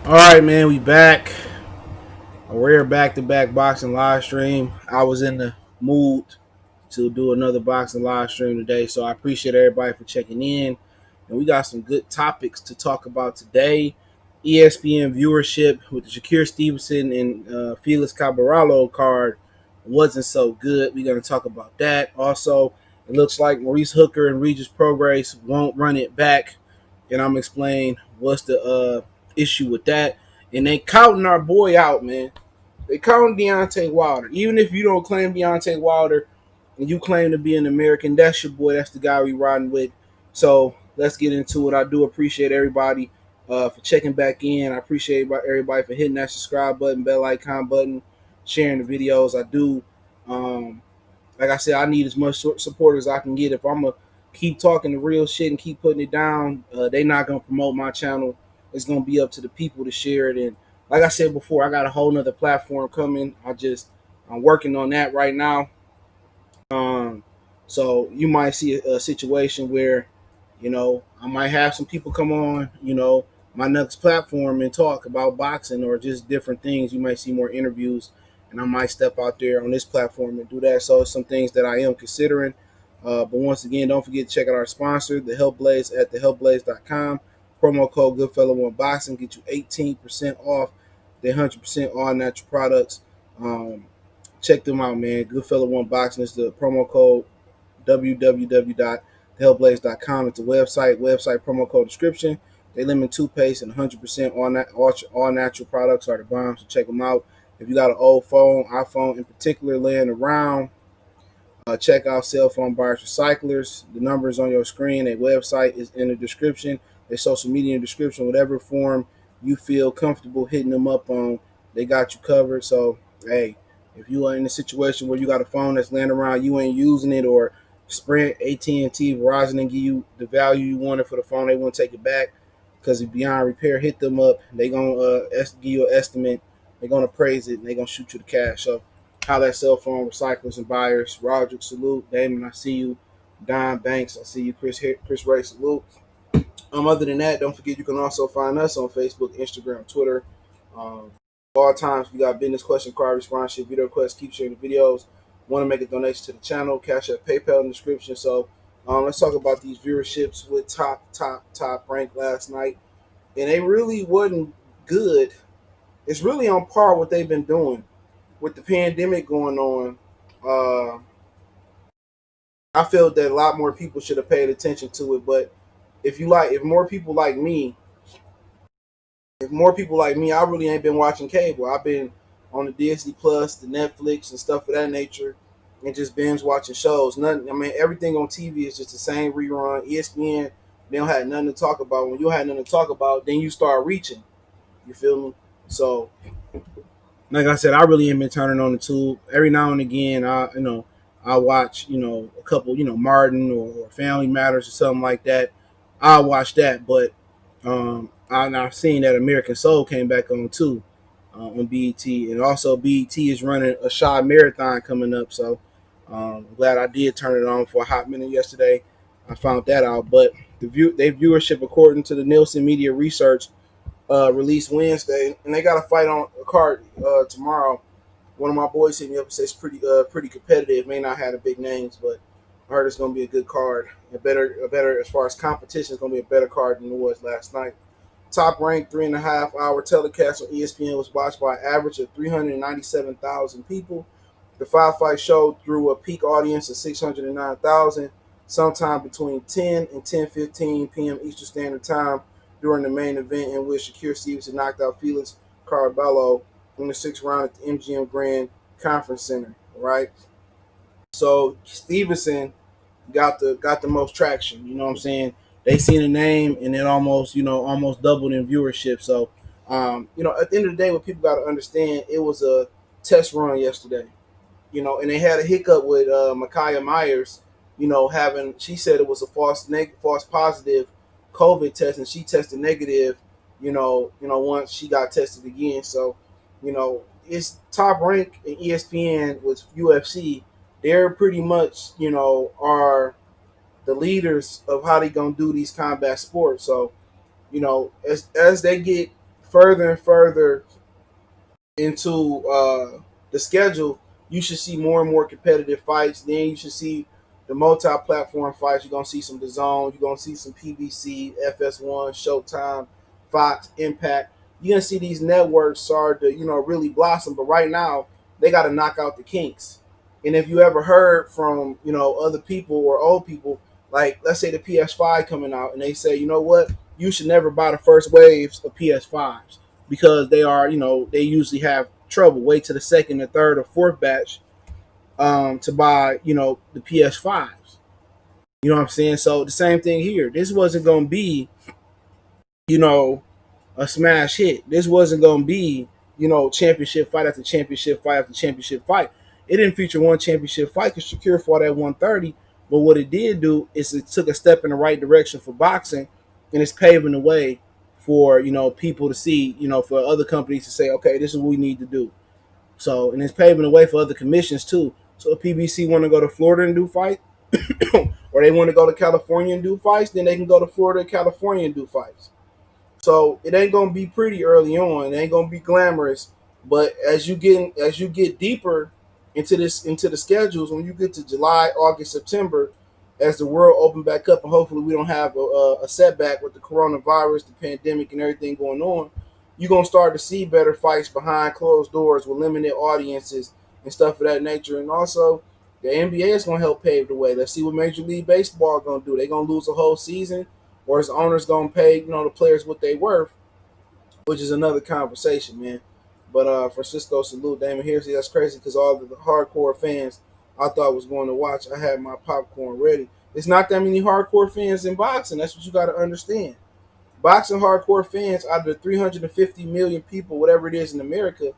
All right, man, we back. A rare back-to-back boxing live stream. I was in the mood to do another boxing live stream today, so I appreciate everybody for checking in. And we got some good topics to talk about today. ESPN viewership with the Shakur Stevenson and Felix Caraballo card wasn't so good. We're going to talk about that. Also, it looks like Maurice Hooker and Regis Prograis won't run it back, and I'm explaining what's the issue with that. And they counting our boy out, man. They counting Deontay Wilder. Even if you don't claim Deontay Wilder and you claim to be an American, that's your boy. That's the guy we riding with. So let's get into it. I do appreciate everybody for checking back in. I appreciate everybody for hitting that subscribe button, bell icon button, sharing the videos. I do. Like I said, I need as much support as I can get. If I'm gonna keep talking the real shit and keep putting it down, they not gonna promote my channel. It's gonna be up to the people to share it. And like I said before, I got a whole nother platform coming. I'm working on that right now. Um, so you might see a situation where, I might have some people come on, my next platform and talk about boxing or just different things. You might see more interviews, and I might step out there on this platform and do that. So it's some things that I am considering. But once again, don't forget to check out our sponsor, the Help Blaze at thehelpblaze.com. Promo code Goodfellow1Boxing get you 18% off the 100% all natural products. Check them out, man. Goodfellow One Boxing is the promo code www.thehellblaze.com. It's the website promo code description. They limit toothpaste and 100% all natural products are the bomb, so check them out. If you got an old phone, iPhone in particular, laying around, check out Cell Phone Buyers Recyclers. The number is on your screen. Their website is in the description. Their social media in the description. Whatever form you feel comfortable hitting them up on, they got you covered. So, hey, if you are in a situation where you got a phone that's laying around, you ain't using it, or Sprint, AT&T, Verizon didn't give you the value you wanted for the phone, they won't take it back because it's beyond repair. Hit them up. They gonna give you an estimate. They're gonna praise it, and they gonna shoot you the cash. So holler at Cell Phone Recyclers and Buyers. Roderick, salute. Damon, I see you. Don Banks, I see you. Chris Ray, salute. Other than that, don't forget you can also find us on Facebook, Instagram, Twitter. Um, all times we got business question, card response, shit, video requests. Keep sharing the videos. Want to make a donation to the channel? Cash App, PayPal in the description. So let's talk about these viewerships with top rank last night, and they really wasn't good. It's really on par what they've been doing with the pandemic going on. Uh, I felt that a lot more people should have paid attention to it. But if more people like me, I really ain't been watching cable. I've been on the Disney Plus, the Netflix, and stuff of that nature, and just binge watching shows. Nothing. I mean, everything on TV is just the same rerun. ESPN, they don't have nothing to talk about. When you had nothing to talk about, then you start reaching. You feel me? So, like I said, I really ain't been turning on the tube. Every now and again, I watch, a couple, Martin or Family Matters or something like that. I watch that, but I've seen that American Soul came back on too, on BET, and also BET is running a Shaw marathon coming up. So I'm glad I did turn it on for a hot minute yesterday. I found that out, but their viewership, according to the Nielsen Media Research, released Wednesday, and they got a fight on a card tomorrow. One of my boys hit me up and says pretty competitive. May not have the big names, but I heard it's gonna be a good card. A better as far as competition, it's gonna be a better card than it was last night. Top ranked 3.5 hour telecast on ESPN was watched by an average of 397,000 people. The five-fight show drew a peak audience of 609,000 sometime between 10 and 10:15 p.m. Eastern Standard Time during the main event, in which Shakur Stevenson knocked out Felix Caraballo in the sixth round at the MGM Grand Conference Center. Right, so Stevenson got the most traction. You know what I'm saying? They seen a name and it almost doubled in viewership. So at the end of the day, what people got to understand, it was a test run yesterday. And they had a hiccup with Micaiah Myers. Having she said it was a false positive COVID test, and she tested negative. Once she got tested again. So, it's Top Rank in ESPN with UFC. They're pretty much are the leaders of how they gonna do these combat sports. So, as they get further and further into the schedule, you should see more and more competitive fights. Then you should see the multi-platform fights. You're gonna see some DAZN. You're gonna see some PBC, FS1, Showtime, Fox, Impact. You're gonna see these networks start to really blossom. But right now, they got to knock out the kinks. And if you ever heard from other people or old people, like let's say the PS5 coming out, and they say, you know what, you should never buy the first waves of PS5s because they are, they usually have trouble. Wait to the second, or third, or fourth batch to buy, the PS5s. You know what I'm saying? So the same thing here. This wasn't going to be, you know, a smash hit. This wasn't going to be, championship fight after championship fight after championship fight. It didn't feature one championship fight because Shakur fought at 130. But what it did do is it took a step in the right direction for boxing, and it's paving the way for people to see, for other companies to say, okay, this is what we need to do. So, and it's paving the way for other commissions too. So if PBC want to go to Florida and do fights, or they want to go to California and do fights, then they can go to Florida and California and do fights. So it ain't gonna be pretty early on. It ain't gonna be glamorous. But as you get deeper into the schedules, when you get to July, August, September, as the world open back up, and hopefully we don't have a setback with the coronavirus, the pandemic, and everything going on, you're gonna start to see better fights behind closed doors with limited audiences and stuff of that nature. And also, the NBA is gonna help pave the way. Let's see what Major League Baseball gonna do. They gonna lose a whole season, or is the owners gonna pay the players what they worth, which is another conversation, man. But Francisco, salute Damon here. See, that's crazy because all the hardcore fans I thought was going to watch, I had my popcorn ready. It's not that many hardcore fans in boxing. That's what you got to understand. Boxing hardcore fans, out of the 350 million people, whatever it is in America,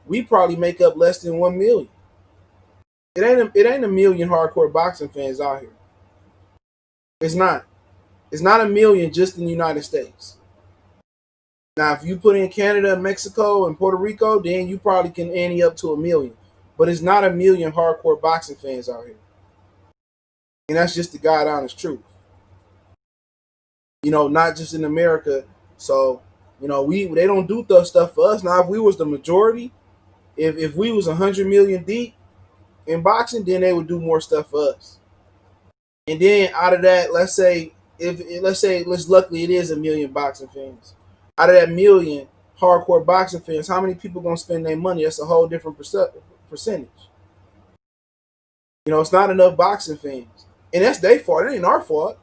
we probably make up less than 1 million. It ain't a million hardcore boxing fans out here. It's not. It's not a million just in the United States. Now, if you put in Canada, Mexico, and Puerto Rico, then you probably can ante up to a million. But it's not a million hardcore boxing fans out here. And that's just the God honest truth. Not just in America. So, we they don't do tough stuff for us. Now, if we was the majority, if we was 100 million deep in boxing, then they would do more stuff for us. And then out of that, let's luckily it is a million boxing fans. Out of that million hardcore boxing fans, how many people gonna spend their money? That's a whole different percentage. It's not enough boxing fans, and that's their fault. It ain't our fault.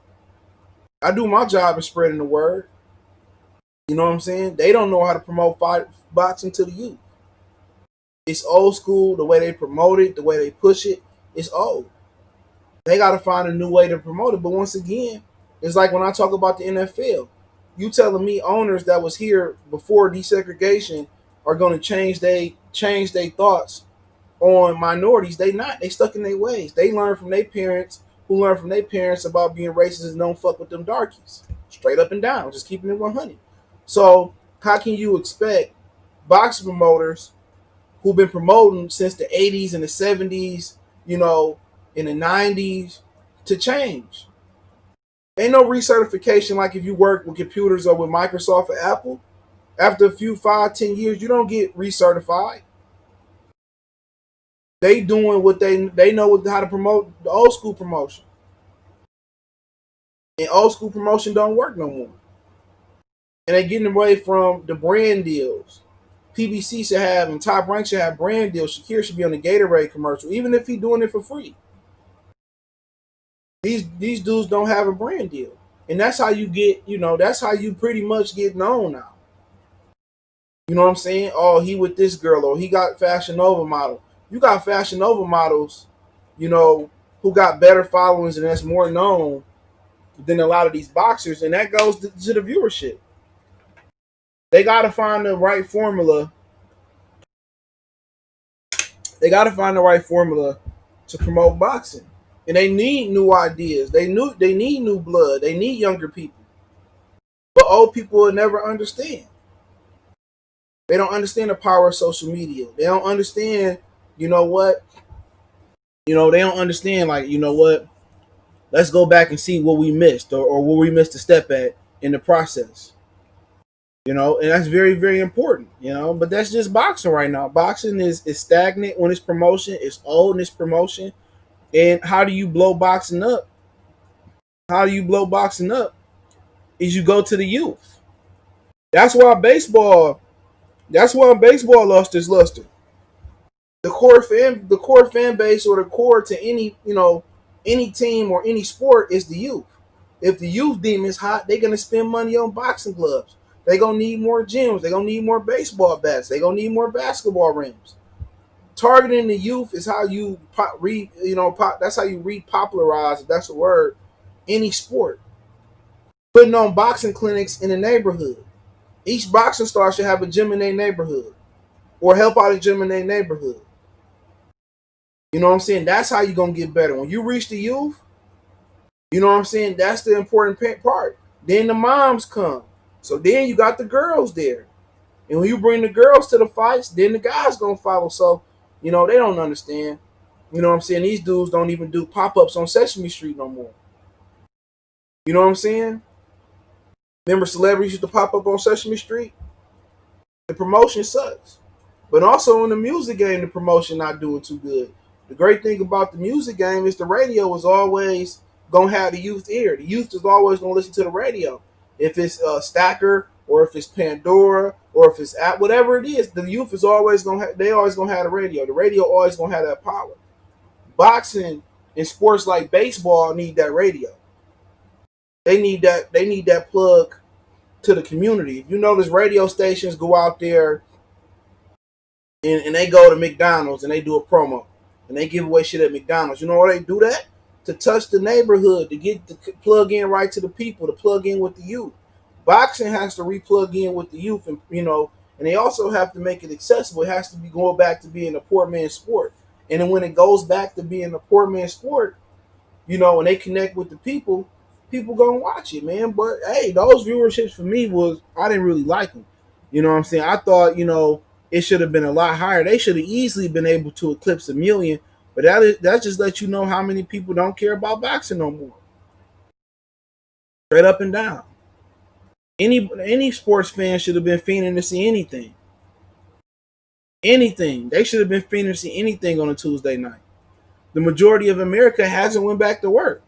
I do my job in spreading the word. You know what I'm saying? They don't know how to promote boxing to the youth. It's old school. The way they promote it, the way they push it, it's old. They got to find a new way to promote it. But once again, it's like when I talk about the NFL. You telling me owners that was here before desegregation are going to change their thoughts on minorities? They not. They stuck in their ways. They learn from their parents, who learn from their parents about being racist and don't fuck with them darkies. Straight up and down, just keeping it 100. So how can you expect box promoters who've been promoting since the 80s and the 70s, in the 90s, to change? Ain't no recertification like if you work with computers or with Microsoft or Apple. After a few 5, 10 years, you don't get recertified. They doing what they know how to promote the old school promotion. And old school promotion don't work no more. And they getting away from the brand deals. PBC should have and Top Rank should have brand deals. Shakir should be on the Gatorade commercial, even if he's doing it for free. These dudes don't have a brand deal. And that's how you get, that's how you pretty much get known now. You know what I'm saying? Oh, he with this girl, or he got Fashion Nova model. You got Fashion Nova models, who got better followings and that's more known than a lot of these boxers, and that goes to the viewership. They gotta find the right formula. They gotta find the right formula to promote boxing. And they need new ideas. They need new blood. They need younger people. But old people will never understand. They don't understand the power of social media. They don't understand, you know what? They don't understand, like, what? Let's go back and see what we missed, or what we missed a step at in the process. And that's very, very important. But that's just boxing right now. Boxing is stagnant when it's promotion. It's old in its promotion. And how do you blow boxing up? How do you blow boxing up? Is you go to the youth. That's why baseball. That's why baseball lost its luster. The core fan base, or the core to any team or any sport, is the youth. If the youth demon is hot, they're gonna spend money on boxing gloves. They're gonna need more gyms. They're gonna need more baseball bats. They're gonna need more basketball rims. Targeting the youth is how you that's how you repopularize, if that's a word, any sport. Putting on boxing clinics in the neighborhood. Each boxing star should have a gym in their neighborhood, or help out a gym in their neighborhood. You know what I'm saying? That's how you're gonna get better. When you reach the youth, you know what I'm saying? That's the important part. Then the moms come. So then you got the girls there. And when you bring the girls to the fights, then the guys gonna follow. So, they don't understand. You know what I'm saying? These dudes don't even do pop-ups on Sesame Street no more. You know what I'm saying? Remember celebrities used to pop up on Sesame Street? The promotion sucks. But also in the music game, the promotion not doing too good. The great thing about the music game is the radio is always gonna have the youth ear. The youth is always gonna listen to the radio. If it's Stacker, or if it's Pandora, or if it's at whatever it is, the youth is always they always gonna have the radio. The radio always gonna have that power. Boxing and sports like baseball need that radio. They need that plug to the community. If you notice, radio stations go out there and they go to McDonald's and they do a promo and they give away shit at McDonald's. You know why they do that? To touch the neighborhood, to get to plug in right to the people, to plug in with the youth. Boxing has to replug in with the youth, and they also have to make it accessible. It has to be going back to being a poor man's sport. And then when it goes back to being a poor man's sport, when they connect with the people gonna watch it, man. But hey, those viewerships for me I didn't really like them. You know what I'm saying? I thought it should have been a lot higher. They should have easily been able to eclipse 1 million. But that just lets you know how many people don't care about boxing no more. Straight up and down. Any sports fan should have been fiending to see anything. Anything. They should have been fiending to see anything on a Tuesday night. The majority of America hasn't went back to work.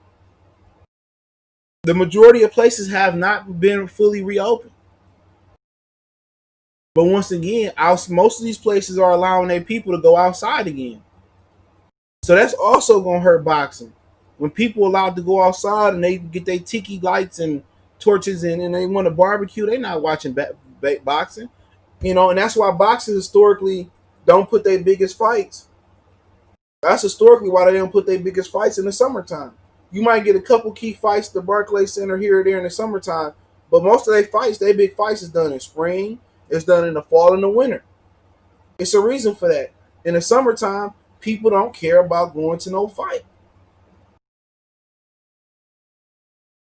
The majority of places have not been fully reopened. But once again, most of these places are allowing their people to go outside again. So that's also gonna hurt boxing. When people allowed to go outside and they get their tiki lights and torches and they want to barbecue, they're not watching boxing. And that's why boxers historically don't put their biggest fights. That's historically why they don't put their biggest fights in the summertime. You might get a couple key fights at the Barclays Center here or there in the summertime, but most of their big fights is done in spring. It's done in the fall and the winter. It's a reason for that. In the summertime, people don't care about going to no fight.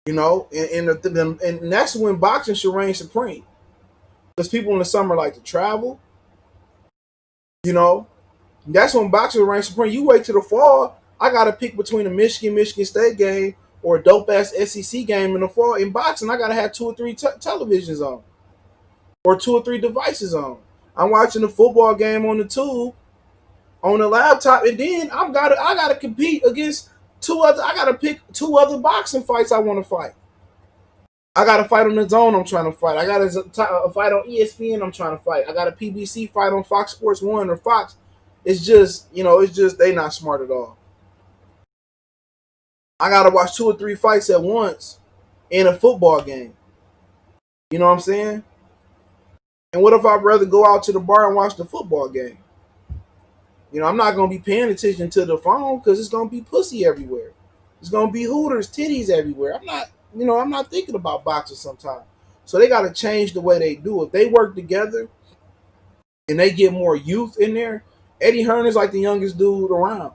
And that's when boxing should reign supreme. Because people in the summer like to travel. You know, that's when boxing reigns supreme. You wait till the fall. I got to pick between a Michigan State game or a dope ass SEC game in the fall. In boxing, I got to have two or three televisions on, or two or three devices on. I'm watching the football game on the tube, on the laptop, and then I gotta compete against two other. I gotta pick two other boxing fights I want to fight. I got a fight on the zone I'm trying to fight. I got a fight on ESPN I'm trying to fight. I got a PBC fight on Fox Sports 1 or Fox. It's just they not smart at all. I got to watch two or three fights at once in a football game. You know what I'm saying? And what if I'd rather go out to the bar and watch the football game? I'm not going to be paying attention to the phone because it's going to be pussy everywhere. It's going to be hooters, titties everywhere. I'm not thinking about boxing sometimes. So they got to change the way they do. If they work together and they get more youth in there, Eddie Hearn is like the youngest dude around.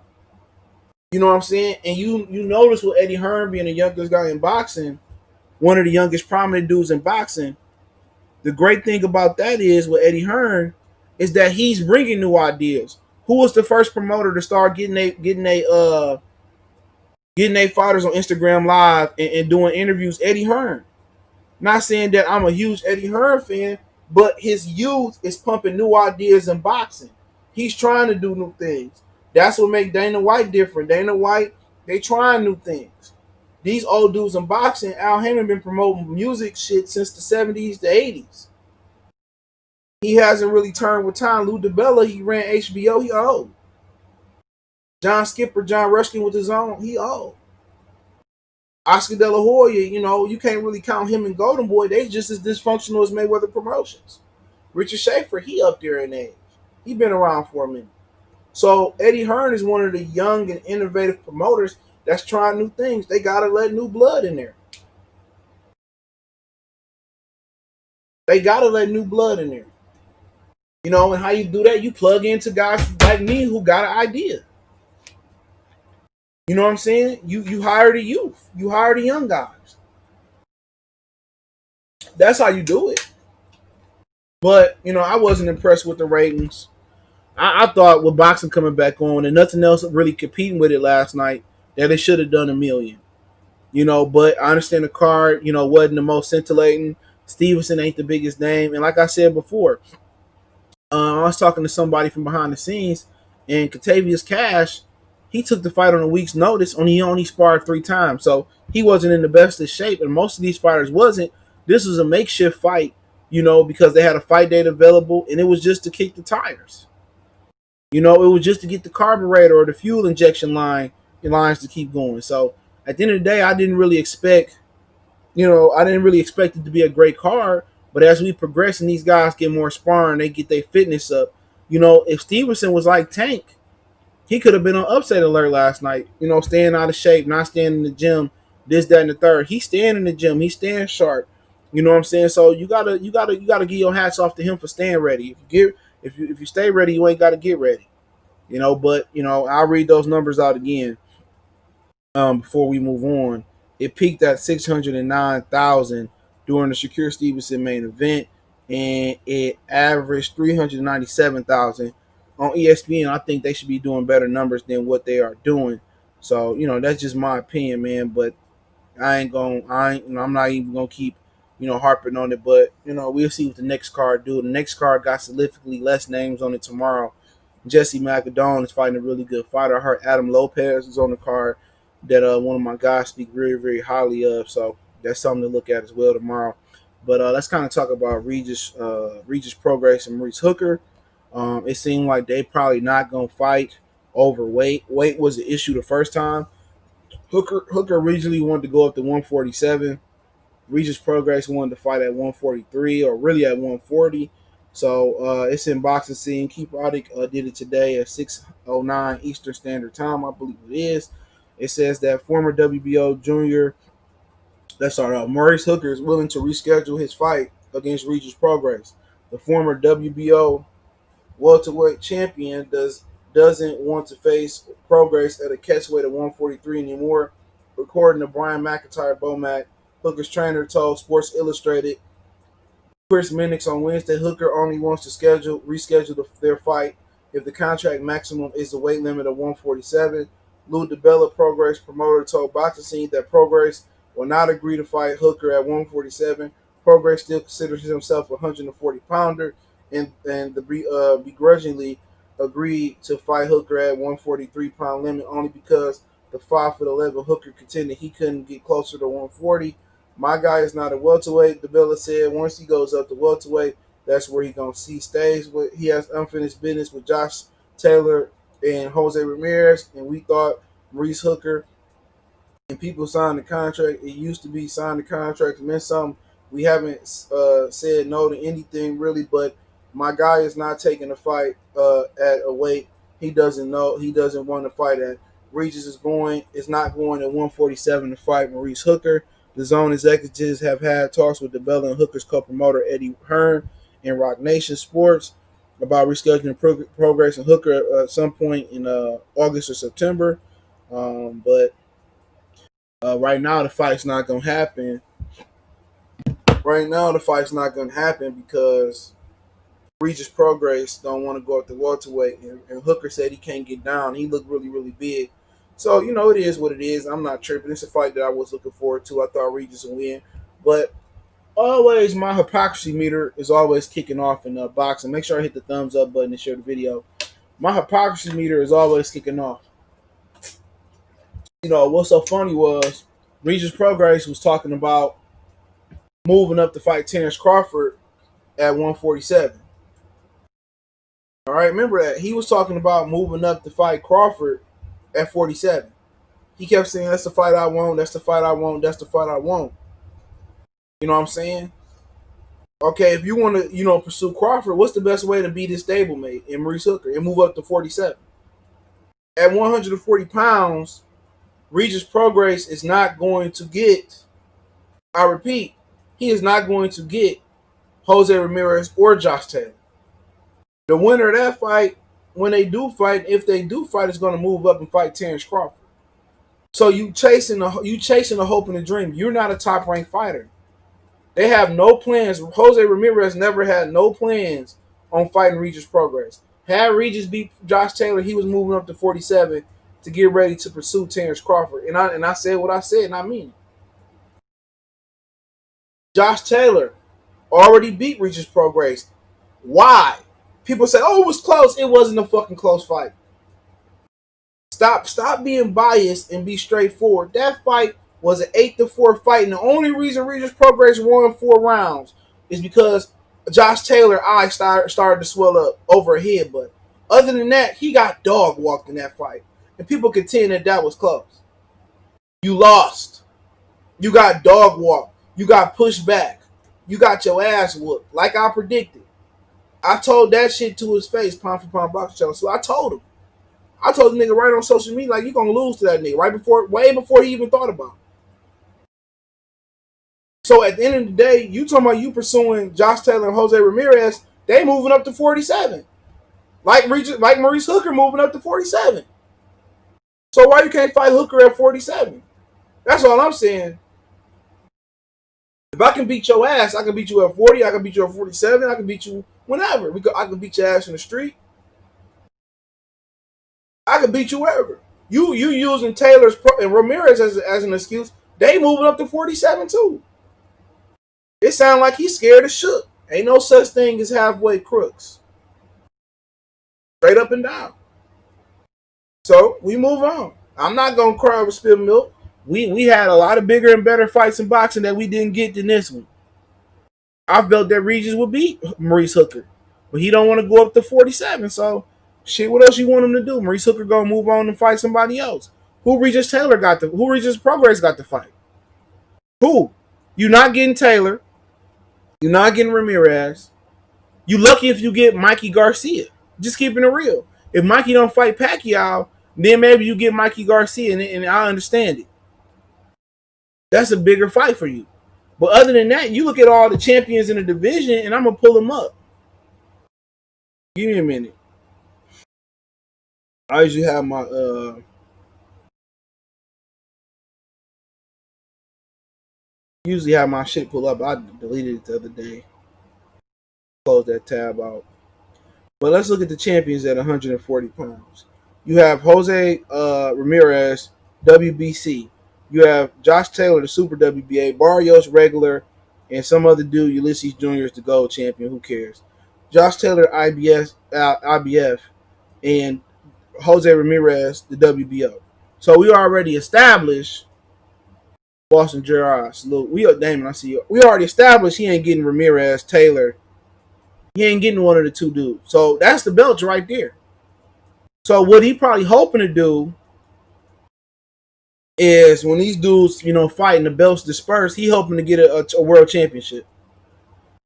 You know what I'm saying? And you notice with Eddie Hearn being the youngest guy in boxing, one of the youngest prominent dudes in boxing, the great thing about that is with Eddie Hearn is that he's bringing new ideas. Who was the first promoter to start getting they fighters on Instagram Live and doing interviews? Eddie Hearn. Not saying that I'm a huge Eddie Hearn fan, but his youth is pumping new ideas in boxing. He's trying to do new things. That's what makes Dana White different. Dana White, they trying new things. These old dudes in boxing, Al Heyman been promoting music shit since the 70s, the 80s. He hasn't really turned with time. Lou DiBella, he ran HBO, he old. John Skipper, John Ruskin with his own, he old. Oscar De La Hoya, you can't really count him and Golden Boy. They just as dysfunctional as Mayweather Promotions. Richard Schaefer, he up there in age. He been around for a minute. So Eddie Hearn is one of the young and innovative promoters that's trying new things. They gotta let new blood in there. They gotta let new blood in there. And how you do that, you plug into guys like me who got an idea. You know what I'm saying? You hire the youth. You hire the young guys. That's how you do it. But, I wasn't impressed with the ratings. I thought with boxing coming back on and nothing else really competing with it last night, that it should have done a million. But I understand the card, wasn't the most scintillating. Stevenson ain't the biggest name. And like I said before, I was talking to somebody from behind the scenes, and Catavius Cash, he took the fight on a week's notice, he only sparred 3 times. So he wasn't in the best of shape, and most of these fighters wasn't. This was a makeshift fight, because they had a fight date available, and it was just to kick the tires. It was just to get the carburetor or the fuel injection lines to keep going. So at the end of the day, I didn't really expect it to be a great card. But as we progress and these guys get more sparring, they get their fitness up. If Stevenson was like Tank, he could have been on upset alert last night. Staying out of shape, not staying in the gym, this, that, and the third. He's staying in the gym. He's staying sharp. You know what I'm saying? So you gotta give your hats off to him for staying ready. If you stay ready, you ain't gotta get ready. But I'll read those numbers out again before we move on. It peaked at 609,000 during the Shakur Stevenson main event, and it averaged 397,000 on ESPN. I think they should be doing better numbers than what they are doing. So that's just my opinion, man. But I'm not even gonna keep harping on it. But we'll see what the next card do. The next card got significantly less names on it tomorrow. Jesse Macadon is fighting a really good fighter. I heard Adam Lopez is on the card that one of my guys speak very, very highly of. So that's something to look at as well tomorrow. But let's kind of talk about Regis Prograis and Maurice Hooker. It seemed like they probably not gonna fight over weight. Weight was the issue the first time. Hooker originally wanted to go up to 147. Regis Prograis wanted to fight at 143 or really at 140. So it's in boxing scene. Keith Roddick did it today at 6:09 Eastern Standard Time, I believe it is. It says that former WBO junior, Maurice Hooker is willing to reschedule his fight against Regis Prograis. The former WBO welterweight champion doesn't want to face Prograis at a catchweight at 143 anymore. According to Brian McIntyre Bomac, Hooker's trainer told Sports Illustrated Chris Minix on Wednesday, Hooker only wants to reschedule their fight if the contract maximum is the weight limit of 147. Lou DiBella, Prograis promoter, told Boxing Scene that Prograis will not agree to fight Hooker at 147. Prograis still considers himself a 140-pounder and begrudgingly agreed to fight Hooker at 143-pound limit only because the 5'11" Hooker contended he couldn't get closer to 140. My guy is not a welterweight, DeBella said. Once he goes up to welterweight, that's where he stays. He has unfinished business with Josh Taylor and Jose Ramirez, and we thought Maurice Hooker and people signed the contract. It used to be signed the contract meant something. We haven't said no to anything really, but my guy is not taking a fight at a weight he doesn't know. He doesn't want to fight at. Regis is not going at 147 to fight Maurice Hooker. The DAZN executives have had talks with DeBella and Hooker's co-promoter Eddie Hearn and Rock Nation Sports about rescheduling Prograis and Hooker at some point in August or September. But right now the fight's not going to happen. Right now the fight's not going to happen because Regis Prograis don't want to go up to welterweight, and Hooker said he can't get down. He looked really, really big. So, it is what it is. I'm not tripping. It's a fight that I was looking forward to. I thought Regis would win. But always my hypocrisy meter is always kicking off in boxing. Make sure I hit the thumbs up button and share the video. My hypocrisy meter is always kicking off. What's so funny was Regis Prograis was talking about moving up to fight Terrence Crawford at 147. All right, remember that he was talking about moving up to fight Crawford at 47. He kept saying, "That's the fight I want. That's the fight I want. That's the fight I want." You know what I'm saying? Okay, if you want to, pursue Crawford, what's the best way to beat his stablemate in Maurice Hooker and move up to 47? At 140 pounds, Regis Prograis is not going to get, I repeat, he is not going to get Jose Ramirez or Josh Taylor. The winner of that fight, when they do fight, if they do fight, is going to move up and fight Terrence Crawford. So you chasing the hope and the dream. You're not a top ranked fighter. They have no plans. Jose Ramirez never had no plans on fighting Regis Prograis. Had Regis beat Josh Taylor, he was moving up to 47 to get ready to pursue Terrence Crawford. And I said what I said, and I mean it. Josh Taylor already beat Regis Prograis. Why? People say, "Oh, it was close." It wasn't a fucking close fight. Stop being biased and be straightforward. That fight was an 8-4 fight, and the only reason Regis Prograis won 4 rounds is because Josh Taylor's eye started to swell up over a head. But other than that, he got dog walked in that fight, and people contend that was close. You lost. You got dog walked. You got pushed back. You got your ass whooped, like I predicted. I told that shit to his face, pound for pound boxing channel. So I told him. I told the nigga right on social media, like, you gonna lose to that nigga way before he even thought about it. So at the end of the day, you talking about you pursuing Josh Taylor and Jose Ramirez, they moving up to 47. Like Maurice Hooker moving up to 47. So why you can't fight Hooker at 47? That's all I'm saying. If I can beat your ass, I can beat you at 40, I can beat you at 47, I can beat you whenever. I can beat your ass in the street. I can beat you wherever. You using Taylor's and Ramirez as an excuse. They moving up to 47 too. It sounds like he's scared of shook. Ain't no such thing as halfway crooks. Straight up and down. So we move on. I'm not gonna cry over spilled milk. We had a lot of bigger and better fights in boxing that we didn't get than this one. I felt that Regis would beat Maurice Hooker, but he don't want to go up to 47. So shit, what else you want him to do? Maurice Hooker gonna move on and fight somebody else. Who Regis Prograis got to fight? Who? You not getting Taylor. You're not getting Ramirez. You lucky if you get Mikey Garcia. Just keeping it real. If Mikey don't fight Pacquiao, then maybe you get Mikey Garcia, and I understand it. That's a bigger fight for you. But other than that, you look at all the champions in the division, and I'm gonna pull them up. Give me a minute. I usually have my shit pull up. I deleted it the other day. Close that tab out. But let's look at the champions at 140 pounds. You have Jose Ramirez, WBC. You have Josh Taylor, the Super WBA, Barrios regular, and some other dude, Ulysses Jr. is the gold champion. Who cares? Josh Taylor, IBF, and Jose Ramirez, the WBO. So we already established Boston Gerard. Salute. Damon, I see you. We already established he ain't getting Ramirez, Taylor. He ain't getting one of the two dudes. So that's the belts right there. So what he probably hoping to do is when these dudes, fighting the belts disperse, he hoping to get a world championship.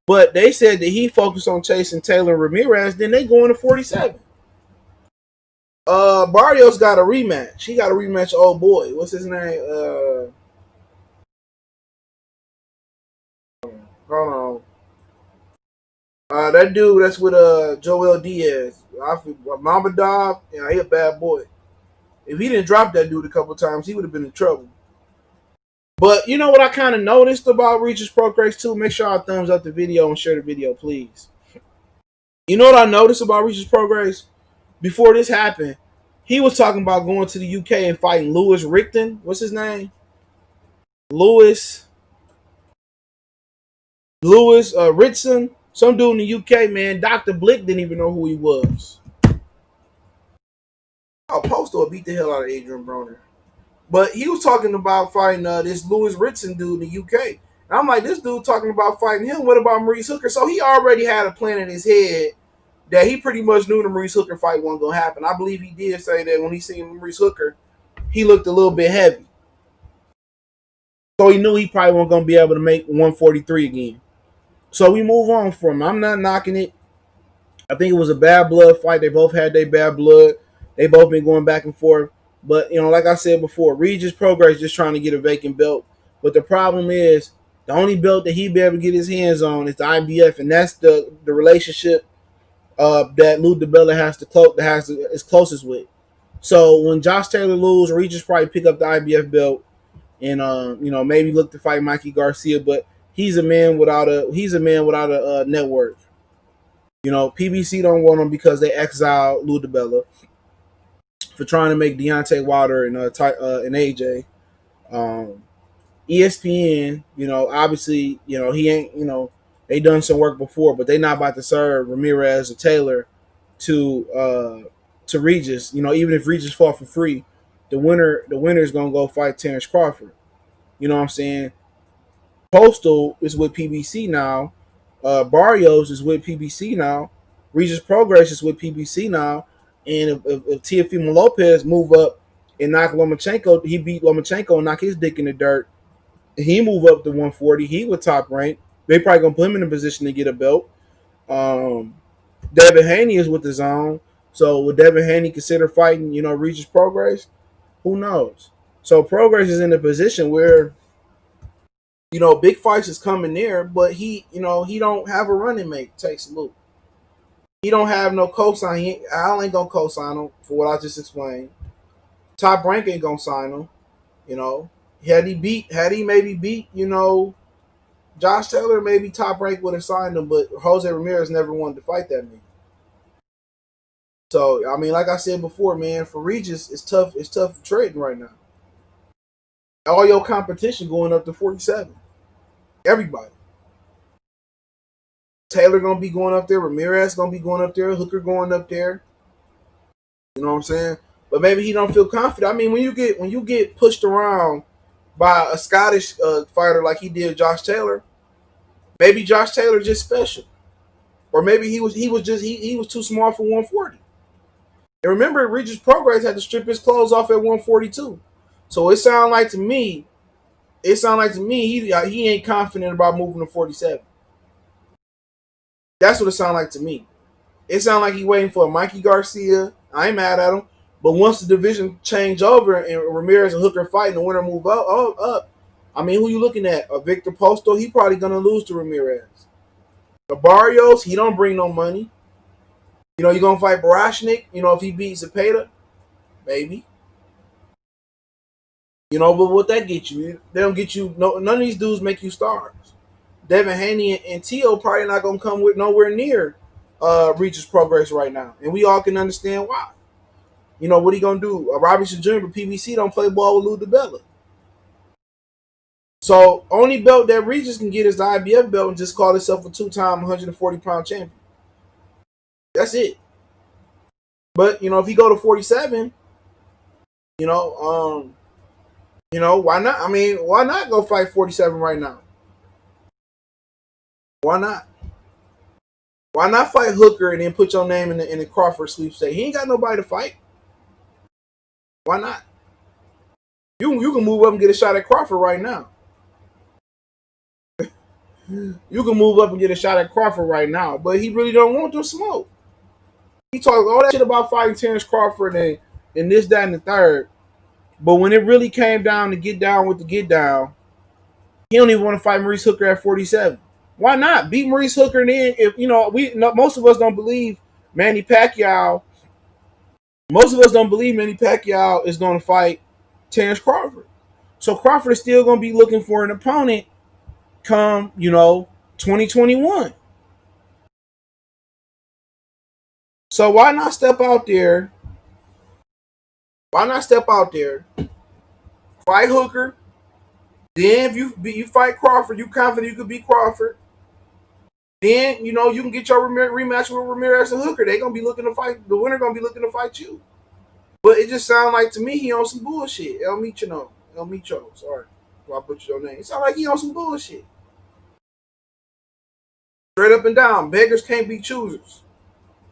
But they said that he focused on chasing Taylor and Ramirez, then they going to 47. Barrios got a rematch. He got a rematch, old boy. What's his name? Hold on. That dude that's with Joel Diaz. Mama Dog, he a bad boy. If he didn't drop that dude a couple times, he would have been in trouble. But you know what I kind of noticed about Regis Prograis too? Make sure I thumbs up the video and share the video, please. You know what I noticed about Regis Prograis? Before this happened, he was talking about going to the UK and fighting Lewis Rickton. What's his name? Lewis. Lewis Ritson, some dude in the UK, man. Dr. Blick didn't even know who he was. Oh, Postal beat the hell out of Adrian Broner. But he was talking about fighting this Lewis Ritson dude in the UK. And I'm like, this dude talking about fighting him. What about Maurice Hooker? So he already had a plan in his head that he pretty much knew the Maurice Hooker fight wasn't going to happen. I believe he did say that when he seen Maurice Hooker, he looked a little bit heavy. So he knew he probably wasn't going to be able to make 143 again. So we move on from him. I'm not knocking it. I think it was a bad blood fight. They both had their bad blood. They both been going back and forth. But, like I said before, Regis Prograis just trying to get a vacant belt. But the problem is the only belt that he be able to get his hands on is the IBF, and that's the relationship that Lou DiBella is closest with. So when Josh Taylor lose, Regis probably pick up the IBF belt and maybe look to fight Mikey Garcia. But he's a man without a network. PBC don't want him because they exiled Lou DiBella for trying to make Deontay Wilder and AJ. ESPN, obviously, he ain't, they done some work before, but they not about to serve Ramirez or Taylor to Regis. Even if Regis fought for free, the winner is gonna go fight Terrence Crawford. You know what I'm saying? Postal is with PBC now. Barrios is with PBC now. Regis Progress is with PBC now. And if Teofimo Lopez move up and knock Lomachenko, he beat Lomachenko and knock his dick in the dirt. He move up to 140. He would top rank. They probably gonna put him in a position to get a belt. Um, Devin Haney is with the zone. So would Devin Haney consider fighting, Regis Progress? Who knows? So Progress is in a position where big fights is coming there, but he don't have a running mate. Takes a look. He don't have no cosign. Al ain't gonna co-sign him for what I just explained. Top Rank ain't gonna sign him. You know, had he maybe beat, Josh Taylor, maybe Top Rank would have signed him, but Jose Ramirez never wanted to fight that man. So I mean, like I said before, man, for Regis, it's tough. It's tough trading right now. All your competition going up to 47. Everybody. Taylor gonna be going up there. Ramirez gonna be going up there. Hooker going up there. You know what I'm saying? But maybe he don't feel confident. I mean, when you get pushed around by a Scottish fighter like he did Josh Taylor, maybe Josh Taylor just special, or maybe he was too small for 140. And remember, Regis Progress had to strip his clothes off at 142. So it sound like to me he ain't confident about moving to 47. That's what it sounded like to me. It sounded like he waiting for Mikey Garcia. I ain't mad at him. But once the division change over and Ramirez and Hooker fight and the winner move up, I mean, who you looking at? A Victor Posto, he probably gonna lose to Ramirez. The Barrios, he don't bring no money. You're gonna fight Barashnik, if he beats Zepeda, maybe. But what that get you? They don't get you. No, none of these dudes make you stars. Devin Haney and Tio probably not gonna come with nowhere near Regis Progress right now, and we all can understand why. What he gonna do? Robinson Jr. But PBC don't play ball with Lou DiBella. So only belt that Regis can get is the IBF belt and just call himself a two-time 140-pound champion. That's it. But if he go to 47, you know, um, why not? I mean, why not go fight 47 right now? Why not? Why not fight Hooker and then put your name in the Crawford sweepstakes? He ain't got nobody to fight. Why not? You can move up and get a shot at Crawford right now. You can move up and get a shot at Crawford right now, but he really don't want to smoke. He talked all that shit about fighting Terrence Crawford and this, that, and the third. But when it really came down to get down with the get down, he don't even want to fight Maurice Hooker at 47. Why not? Beat Maurice Hooker and then if most of us don't believe Manny Pacquiao. Most of us don't believe Manny Pacquiao is going to fight Terrence Crawford. So Crawford is still going to be looking for an opponent come 2021. So why not step out there? Why not step out there, fight Hooker? Then if you fight Crawford, you confident you could beat Crawford. Then you can get your rematch with Ramirez and Hooker. They gonna be looking to fight. The winner gonna be looking to fight you. But it just sounds like to me he on some bullshit. El Micho, El Micho. Sorry, if I butchered your name. It sounds like he on some bullshit. Straight up and down. Beggars can't be choosers.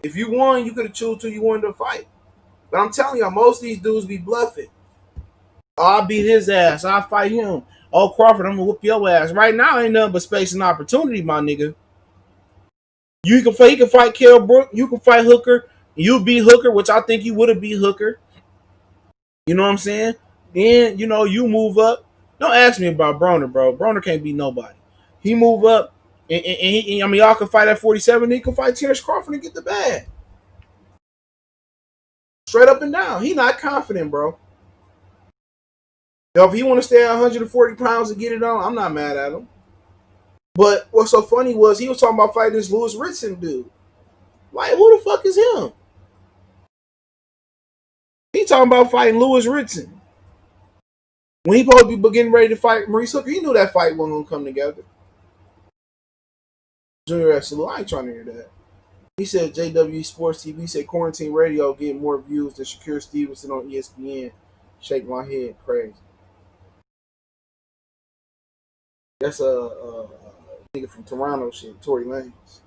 If you won, you could have choose who you wanted to fight. But I'm telling y'all, most of these dudes be bluffing. Oh, I'll beat his ass. I'll fight him. Oh, Crawford, I'm gonna whoop your ass. Right now, ain't nothing but space and opportunity, my nigga. You can fight. You can fight Kell Brook. You can fight Hooker. You beat Hooker, which I think you would have beat Hooker. You know what I'm saying? Then you move up. Don't ask me about Broner, bro. Broner can't beat nobody. He move up, and I mean y'all can fight at 47. He can fight Terrence Crawford and get the bag. Straight up and down. He not confident, bro. If he want to stay at 140 pounds and get it on, I'm not mad at him. But what's so funny was he was talking about fighting this Lewis Ritson dude. Like, who the fuck is him? He talking about fighting Lewis Ritson. When he supposed to be getting ready to fight Maurice Hooker, he knew that fight wasn't gonna come together. Junior Absolute, I ain't trying to hear that. He said JW Sports TV said quarantine radio getting more views than Shakur Stevenson on ESPN. Shake my head, crazy. That's a nigga from Toronto shit, Tory Lanez.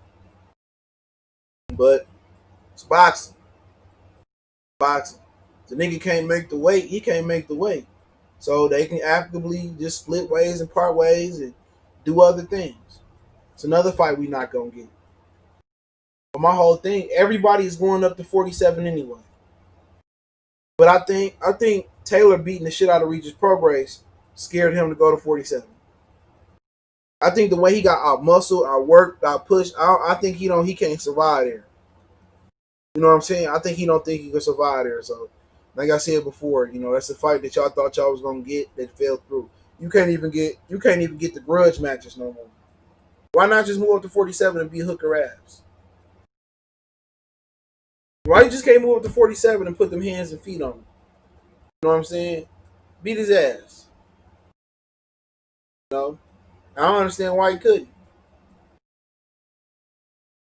But it's boxing. Boxing. The nigga can't make the weight. He can't make the weight. So they can actively just split ways and part ways and do other things. It's another fight we not gonna get. But my whole thing, everybody is going up to 47 anyway. But I think Taylor beating the shit out of Regis Prograis scared him to go to 47. I think the way he got out muscled, out worked, out pushed, I think he can't survive there. You know what I'm saying? I think he don't think he can survive there. So, like I said before, that's a fight that y'all thought y'all was gonna get that fell through. You can't even get the grudge matches no more. Why not just move up to 47 and beat Hooker ass? Why you just can't move up to 47 and put them hands and feet on him? You know what I'm saying? Beat his ass. You know? I don't understand why he couldn't.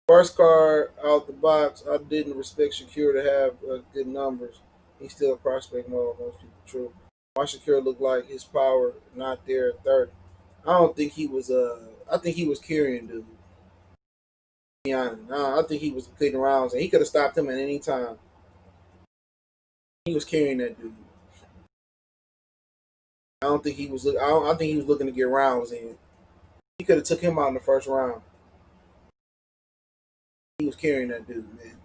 First card out the box, I didn't respect Shakur to have good numbers. He's still a prospect mode. Most people true. Why Shakur looked like his power not there at 30? I don't think he was. I think he was carrying dude. To be honest, I think he was cutting rounds, and he could have stopped him at any time. He was carrying that dude. I don't think he was. I think he was looking to get rounds in. He could have took him out in the first round. He was carrying that dude, man.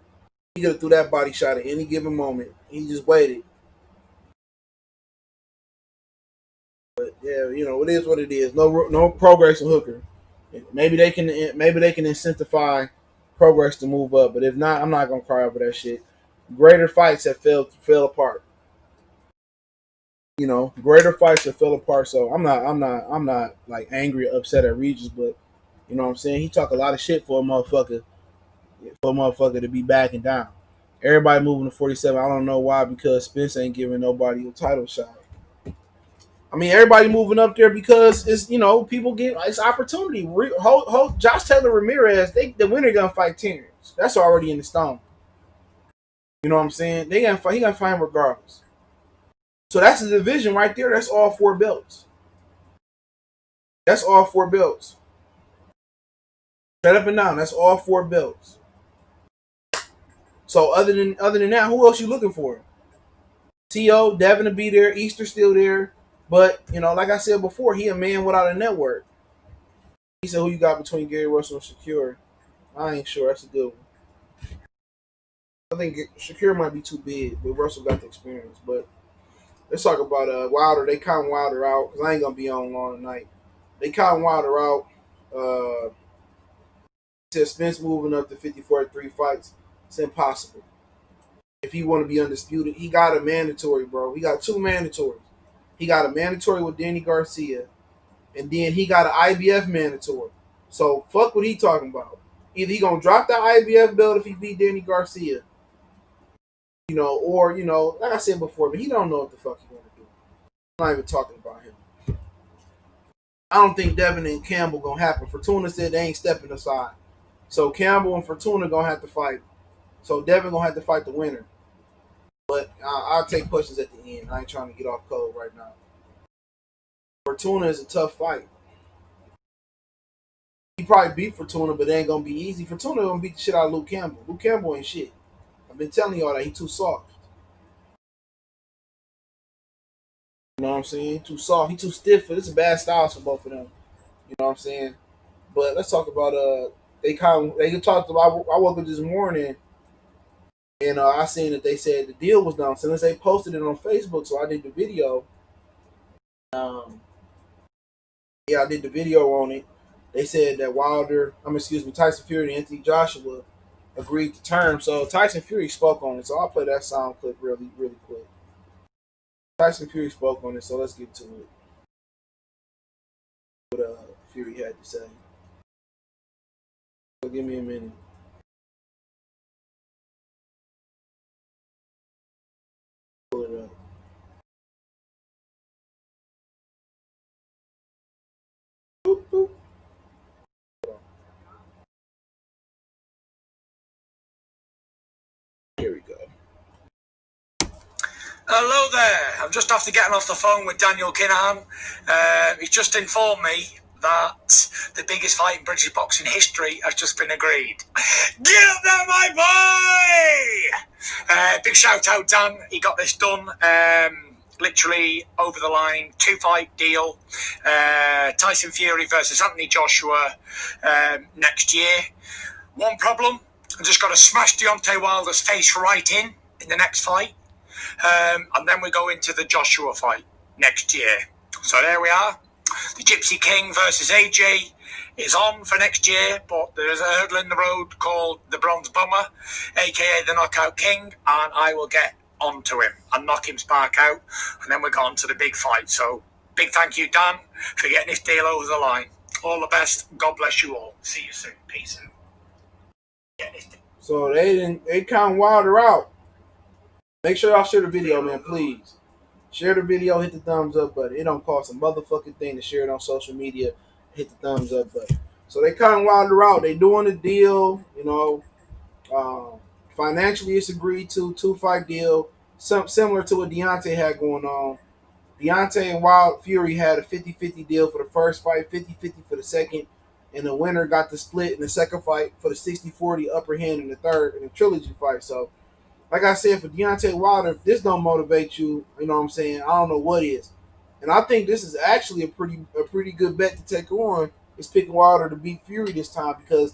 He could have threw that body shot at any given moment. He just waited. But yeah, it is what it is. No progress in Hooker. Maybe they can incentivize progress to move up. But if not, I'm not gonna cry over that shit. Greater fights have fell apart. Greater fights have fell apart. So I'm not like angry or upset at Regis, but you know what I'm saying? He talk a lot of shit for a motherfucker to be backing down. Everybody moving to 47. I don't know why, because Spence ain't giving nobody a title shot. I mean, everybody moving up there because it's people get it's opportunity. Josh Taylor Ramirez, the winner gonna fight Terrence. That's already in the stone. You know what I'm saying? They gonna fight. He gonna fight him regardless. So that's the division right there. That's all four belts. That's all four belts. Straight up and down. That's all four belts. So other than that, who else you looking for? To Devin to be there. Easter still there. But like I said before, he a man without a network. He said, "Who you got between Gary Russell and Shakur?" I ain't sure. That's a good one. I think Shakur might be too big, but Russell got the experience. But let's talk about Wilder. They count Wilder out because I ain't gonna be on long tonight. They count Wilder out. Said Spence moving up to 54-3 fights. It's impossible. If he want to be undisputed, he got a mandatory, bro. He got two mandatories. He got a mandatory with Danny Garcia, and then he got an IBF mandatory. So fuck what he talking about. Either he gonna drop that IBF belt if he beat Danny Garcia, or like I said before, but he don't know what the fuck he want to do. I'm not even talking about him. I don't think Devin and Campbell gonna happen. Fortuna said they ain't stepping aside. So Campbell and Fortuna gonna have to fight. So Devin gonna have to fight the winner. But I'll take questions at the end. I ain't trying to get off cold right now. Fortuna is a tough fight. He probably beat Fortuna, but it ain't gonna be easy. Fortuna gonna beat the shit out of Luke Campbell. Luke Campbell ain't shit. I've been telling y'all that he too soft. You know what I'm saying? He too soft. He too stiff. It's a bad styles for both of them. You know what I'm saying? But let's talk about they talked about. I woke up this morning and I seen that they said the deal was done. Since they posted it on Facebook, so I did the video. Um, yeah, I did the video on it. They said that Tyson Fury and Anthony Joshua agreed to terms. So Tyson Fury spoke on it. So I'll play that sound clip really, really quick. Tyson Fury spoke on it, so let's get to it. What Fury had to say. So give me a minute. Pull it up. Boop, boop. Here we go. Hello there. I'm just after getting off the phone with Daniel Kinahan. He's just informed me that the biggest fight in British boxing history has just been agreed. Get up there, my boy! Big shout out, Dan. He got this done. Literally over the line, 2-fight deal. Tyson Fury versus Anthony Joshua next year. One problem, I just got to smash Deontay Wilder's face right in the next fight. And then we go into the Joshua fight next year. So there we are. The Gypsy King versus AJ is on for next year, but there is a hurdle in the road called the Bronze Bomber, aka the Knockout King, and I will get onto him and knock him spark out, and then we go on to the big fight. So big thank you, Dan, for getting this deal over the line. All the best. God bless you all. See you soon. Peace out. So they count Wilder out. Make sure y'all share the video, man, please. Share the video, hit the thumbs up button. It don't cost a motherfucking thing to share it on social media. Hit the thumbs up button. So they kind of Wilder out. They doing the deal, you know. Financially, it's agreed to 2-fight deal, similar to what Deontay had going on. Deontay and Fury had a 50-50 deal for the first fight, 50-50 for the second, and the winner got the split in the second fight for the 60-40 upper hand in the third in the trilogy fight. So like I said, for Deontay Wilder, if this don't motivate you, you know what I'm saying, I don't know what is. And I think this is actually a pretty good bet to take on, is picking Wilder to beat Fury this time, because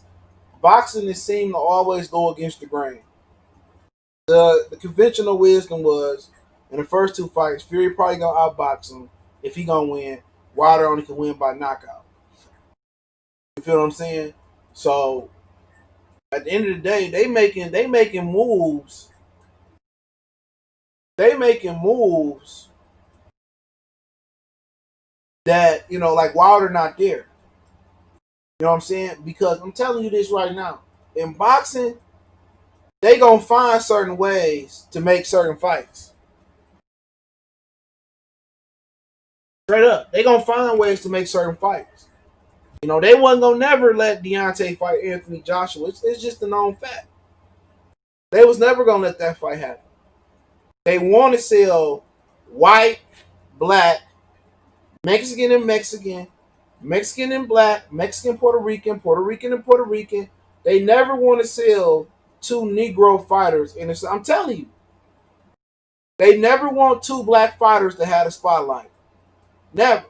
boxing is seemed to always go against the grain. The conventional wisdom was, in the first 2 fights, Fury probably gonna outbox him. If he gonna win, Wilder only can win by knockout. You feel what I'm saying? So at the end of the day, they making moves. They making moves that, you know, like Wilder not there. You know what I'm saying? Because I'm telling you this right now. In boxing, they gonna find certain ways to make certain fights. Straight up. They gonna find ways to make certain fights. You know, they wasn't gonna never let Deontay fight Anthony Joshua. It's just a known fact. They was never gonna let that fight happen. They want to sell white, black, Mexican and Mexican, Mexican and black, Mexican, Puerto Rican, Puerto Rican and Puerto Rican. They never want to sell 2 Negro fighters. And I'm telling you, they never want 2 black fighters to have a spotlight. Never.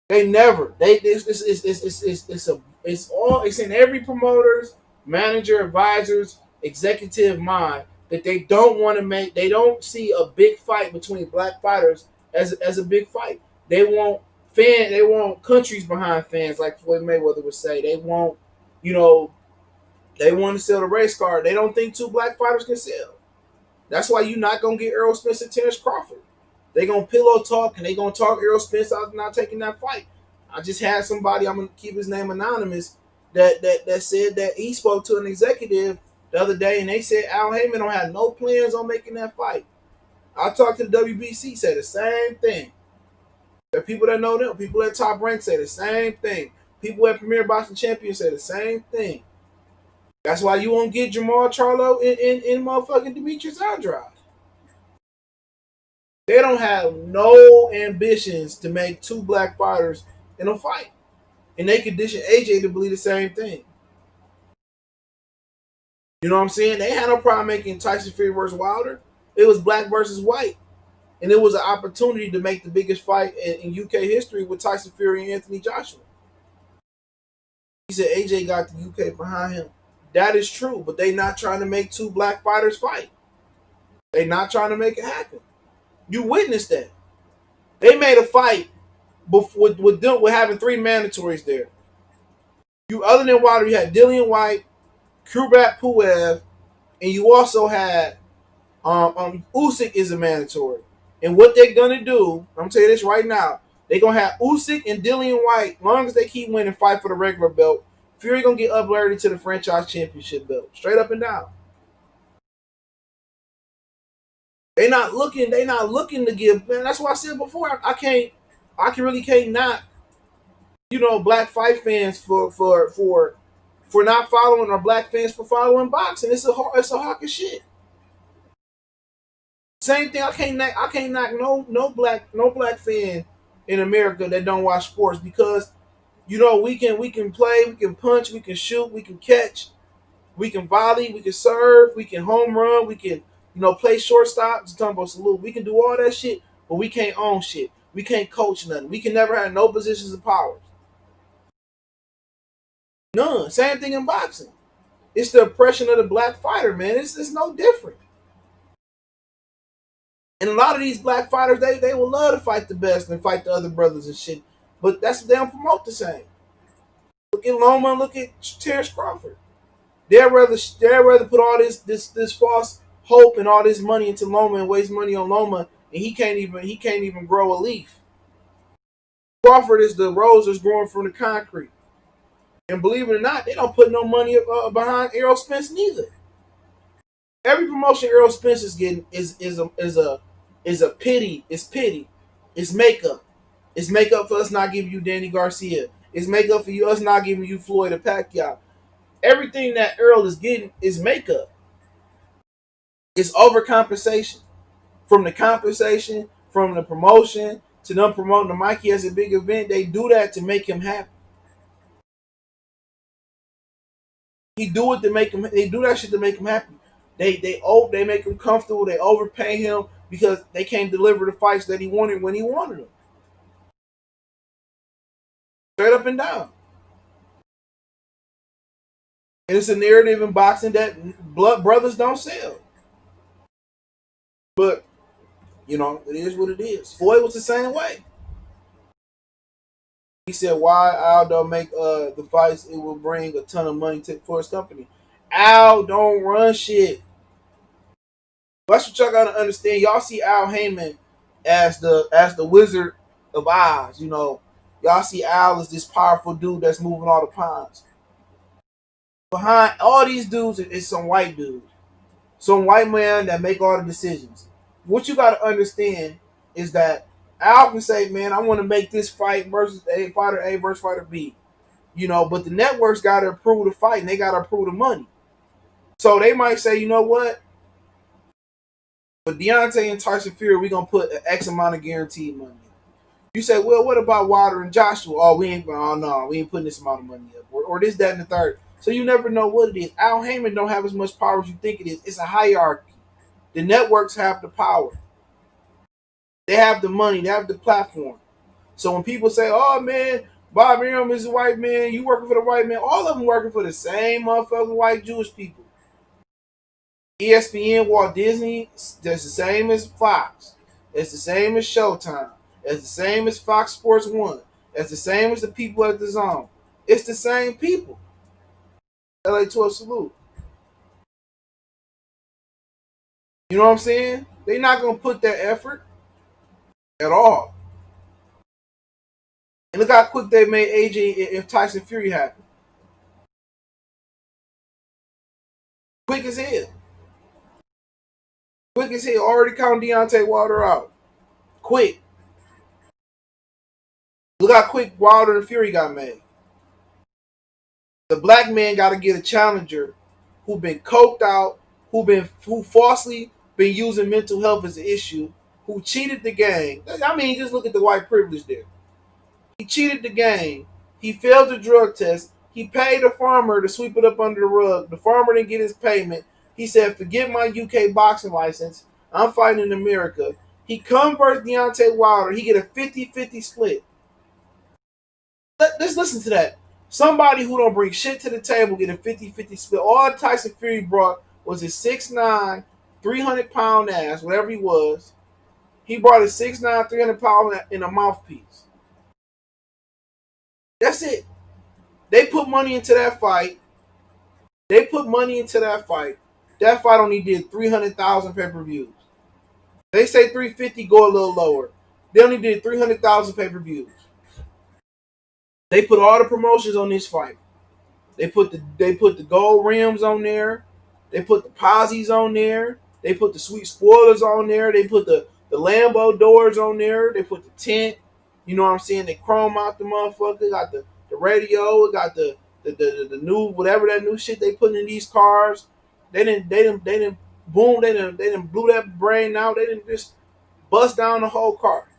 They never. It's in every promoter's, manager, advisors, executive mind that they don't want to make. They don't see a big fight between black fighters as a big fight. They want They want countries behind fans, like Floyd Mayweather would say. They want, you know, they want to sell the race card. They don't think 2 black fighters can sell. That's why you're not gonna get Errol Spence and Terrence Crawford. They gonna pillow talk and they gonna talk Errol Spence out of not taking that fight. I just had somebody, I'm gonna keep his name anonymous, that said that he spoke to an executive the other day and they said Al Heyman don't have no plans on making that fight. I talked to the WBC, said the same thing. The people that know them, people at Top Rank say the same thing. People at Premier Boxing Champions say the same thing. That's why you won't get Jamal Charlo in motherfucking Demetrius Andrade. They don't have no ambitions to make two black fighters in a fight. And they condition AJ to believe the same thing. You know what I'm saying? They had no problem making Tyson Fury versus Wilder. It was black versus white. And it was an opportunity to make the biggest fight in UK history with Tyson Fury and Anthony Joshua. He said AJ got the UK behind him. That is true, but they not trying to make two black fighters fight. They not trying to make it happen. You witnessed that. They made a fight with having three mandatories there. You other than Wilder, you had Dillian White, Kubrat Pulev, and you also had Usyk is a mandatory. And what they're gonna do, I'm gonna tell you this right now, they're gonna have Usyk and Dillian White, as long as they keep winning, fight for the regular belt. Fury gonna get upgraded to the franchise championship belt, straight up and down. They not looking to give, man. That's why I said before, I can't not, black fight fans for not following, or black fans for following boxing. It's a hawk of shit. Same thing. I can't knock no black fan in America that don't watch sports, because we can play, we can punch, we can shoot, we can catch, we can volley, we can serve, we can home run, we can play shortstop. Just talking about salute. We can do all that shit, but we can't own shit. We can't coach nothing. We can never have no positions of power. None. Same thing in boxing. It's the oppression of the black fighter, man. It's no different. And a lot of these black fighters, they will love to fight the best and fight the other brothers and shit. But that's what they don't promote the same. Look at Loma, look at Terrence Crawford. They'd rather put all this false hope and all this money into Loma and waste money on Loma, and he can't even grow a leaf. Crawford is the rose that's growing from the concrete. And believe it or not, they don't put no money behind Errol Spence neither. Every promotion Errol Spence is getting is a pity. It's pity. It's makeup. It's makeup for us not giving you Danny Garcia. It's makeup for us not giving you Floyd or Pacquiao. Everything that Earl is getting is makeup. It's overcompensation. From the compensation, from the promotion, to them promoting the Mikey as a big event, they do that to make him happy. They do that shit to make him happy. They make him comfortable. They overpay him because they can't deliver the fights that he wanted when he wanted them. Straight up and down. And it's a narrative in boxing that blood brothers don't sell. But it is what it is. Floyd was the same way. He said, "Why Al don't make the fights? It will bring a ton of money for his company." Al don't run shit. That's what y'all gotta understand. Y'all see Al Heyman as the Wizard of Oz. Y'all see Al as this powerful dude that's moving all the pawns. Behind all these dudes is some white dude, some white man that make all the decisions. What you gotta understand is that Al can say, "Man, I want to make this fight versus fighter A versus fighter B," but the networks gotta approve the fight and they gotta approve the money. So they might say, "You know what? For Deontay and Tyson Fury, we're gonna put an X amount of guaranteed money." You say, "Well, what about Wilder and Joshua?" "Oh, we ain't putting this amount of money up," or this, that, and the third. So you never know what it is. Al Heyman don't have as much power as you think it is. It's a hierarchy. The networks have the power. They have the money. They have the platform. So when people say, "Oh man, Bob Arum is a white man, you working for the white man," all of them working for the same motherfucking white Jewish people. ESPN, Walt Disney, that's the same as Fox. It's the same as Showtime. It's the same as Fox Sports 1. It's the same as the people at the DAZN. It's the same people. LA to a salute. You know what I'm saying? They're not going to put that effort at all. And look how quick they made AJ if Tyson Fury happen. Quick as hell. Quick as hell. Already count Deontay Wilder out. Quick. Look how quick Wilder and Fury got made. The black man got to get a challenger who been coked out, who falsely been using mental health as an issue, who cheated the game. I mean, just look at the white privilege there. He cheated the game. He failed the drug test. He paid a farmer to sweep it up under the rug. The farmer didn't get his payment. He said, forget my UK boxing license. I'm fighting in America. He come versus Deontay Wilder. He get a 50-50 split. Let's listen to that. Somebody who don't bring shit to the table get a 50-50 split. All Tyson Fury brought was his 6'9", 300-pound ass, whatever he was. He brought his 6'9", 300-pound in a mouthpiece. That's it. They put money into that fight. That fight only did 300,000 pay-per-views. They say 350, go a little lower. They only did 300,000 pay-per-views. They put all the promotions on this fight. They put the gold rims on there. They put the posies on there. They put the sweet spoilers on there. They put the Lambo doors on there. They put the tent. You know what I'm saying? They chrome out the motherfucker. Got the radio. Got the new whatever that new shit they put in these cars. They didn't boom. They didn't blew that brain out. They didn't just bust down the whole car.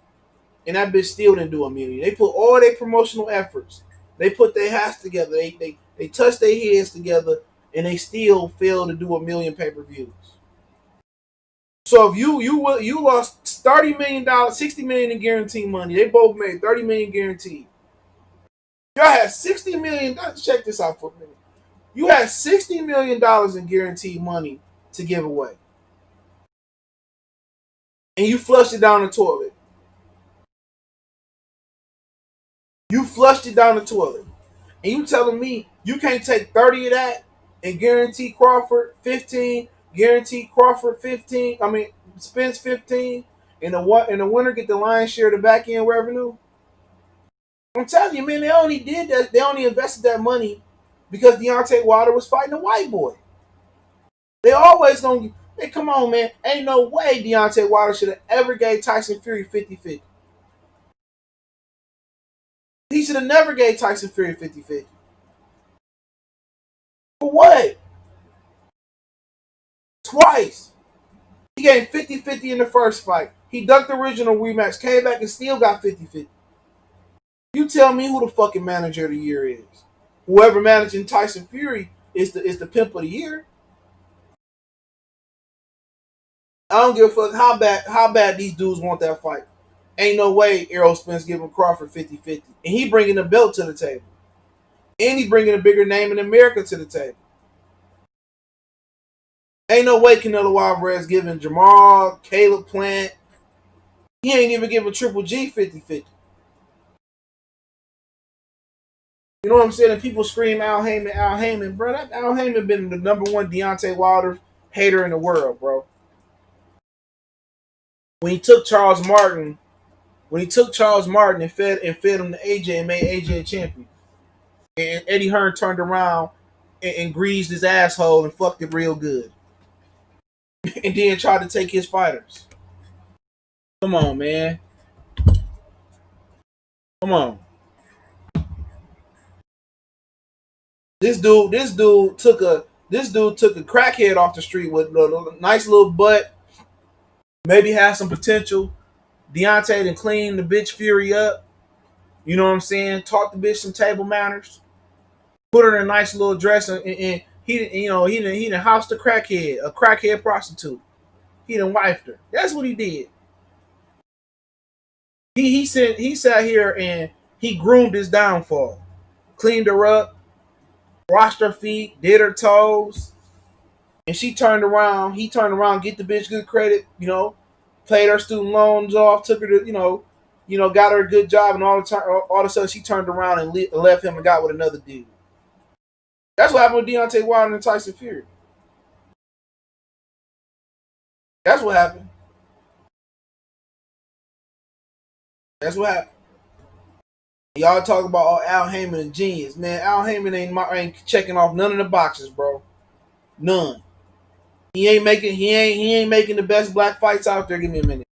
And that bitch still didn't do $1 million. They put all their promotional efforts. They put their hats together. They touched their heads together, and they still failed to do $1 million pay-per-views. So if you lost $30 million, $60 million in guaranteed money. They both made $30 million guaranteed. Y'all had $60 million. Check this out for a minute. You had $60 million in guaranteed money to give away, and you flushed it down the toilet. You flushed it down the toilet. And you telling me you can't take 30 of that and guarantee Crawford 15, guarantee Crawford 15, Spence 15, and the winner get the lion's share of the back end revenue? I'm telling you, man, they only did that. They only invested that money because Deontay Wilder was fighting a white boy. They always gonna, hey, come on, man. Ain't no way Deontay Wilder should have ever gave Tyson Fury 50-50. He should have never gave Tyson Fury 50-50. For what? Twice. He gave 50-50 in the first fight. He ducked the original rematch, came back and still got 50-50. You tell me who the fucking manager of the year is. Whoever managing Tyson Fury is the pimp of the year. I don't give a fuck how bad these dudes want that fight. Ain't no way Errol Spence giving Crawford 50-50. And he bringing the belt to the table. And he bringing a bigger name in America to the table. Ain't no way Canelo Alvarez giving Jamal, Caleb Plant. He ain't even giving Triple G 50-50. You know what I'm saying? And people scream Al Heyman, bro. That Al Heyman been the number one Deontay Wilder hater in the world, bro. When he took Charles Martin and fed him to AJ and made AJ a champion. And Eddie Hearn turned around and greased his asshole and fucked it real good. And then tried to take his fighters. Come on, man. Come on. This dude took a crackhead off the street with a nice little butt. Maybe has some potential. Deontay done clean the bitch Fury up. You know what I'm saying? Taught the bitch some table manners. Put her in a nice little dress, and he done housed a crackhead prostitute. He done wifed her. That's what he did. He sat here and he groomed his downfall. Cleaned her up, washed her feet, did her toes, and he turned around, get the bitch good credit, paid her student loans off, took her to, got her a good job, and all of a sudden she turned around and left him and got with another dude. That's what happened with Deontay Wilder and Tyson Fury. That's what happened. That's what happened. Y'all talk about Al Heyman and genius, man. Al Heyman ain't checking off none of the boxes, bro. None. He ain't making the best black fights out there. Give me a minute.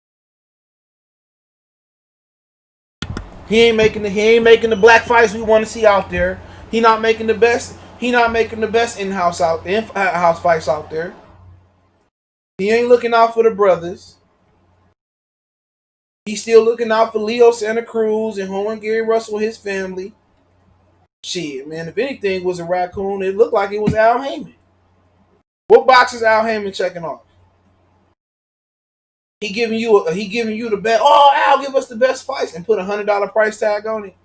He ain't making the black fights we want to see out there. He not making the best. He not making the best in-house fights out there. He ain't looking out for the brothers. He's still looking out for Leo Santa Cruz and Juan Gary Russell, his family. Shit, man. If anything was a raccoon, it looked like it was Al Heyman. What box is Al Heyman checking off? He giving you the best. Oh, Al, give us the best fights and put $100 price tag on it.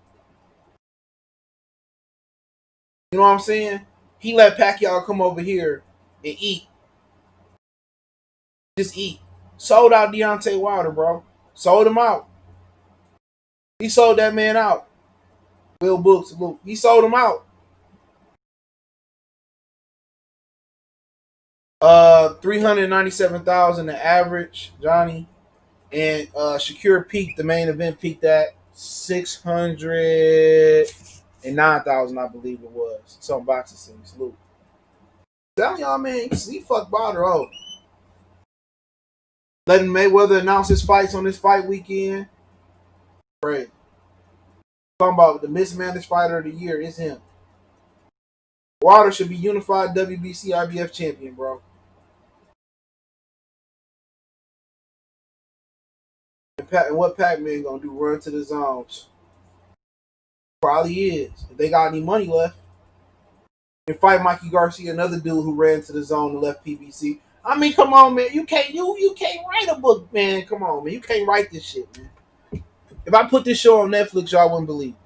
You know what I'm saying? He let Pacquiao come over here and eat. Just eat. Sold out Deontay Wilder, bro. Sold him out. He sold that man out. Will Books, he sold him out. 397,000 the average, Johnny. And Shakur peaked, the main event peaked at 609,000, I believe it was. Some boxing scene. Salute. Telling y'all, man, he fucked Wilder over. Letting Mayweather announce his fights on this fight weekend. Great. Talking about the mismanaged fighter of the year is him. Wilder should be unified WBC IBF champion, bro. And what Pac-Man gonna do? Run to the zones? Probably is. If they got any money left. And fight Mikey Garcia, another dude who ran to the zone and left PBC. I mean, come on, man. You can't write a book, man. Come on, man. You can't write this shit, man. If I put this show on Netflix, y'all wouldn't believe it.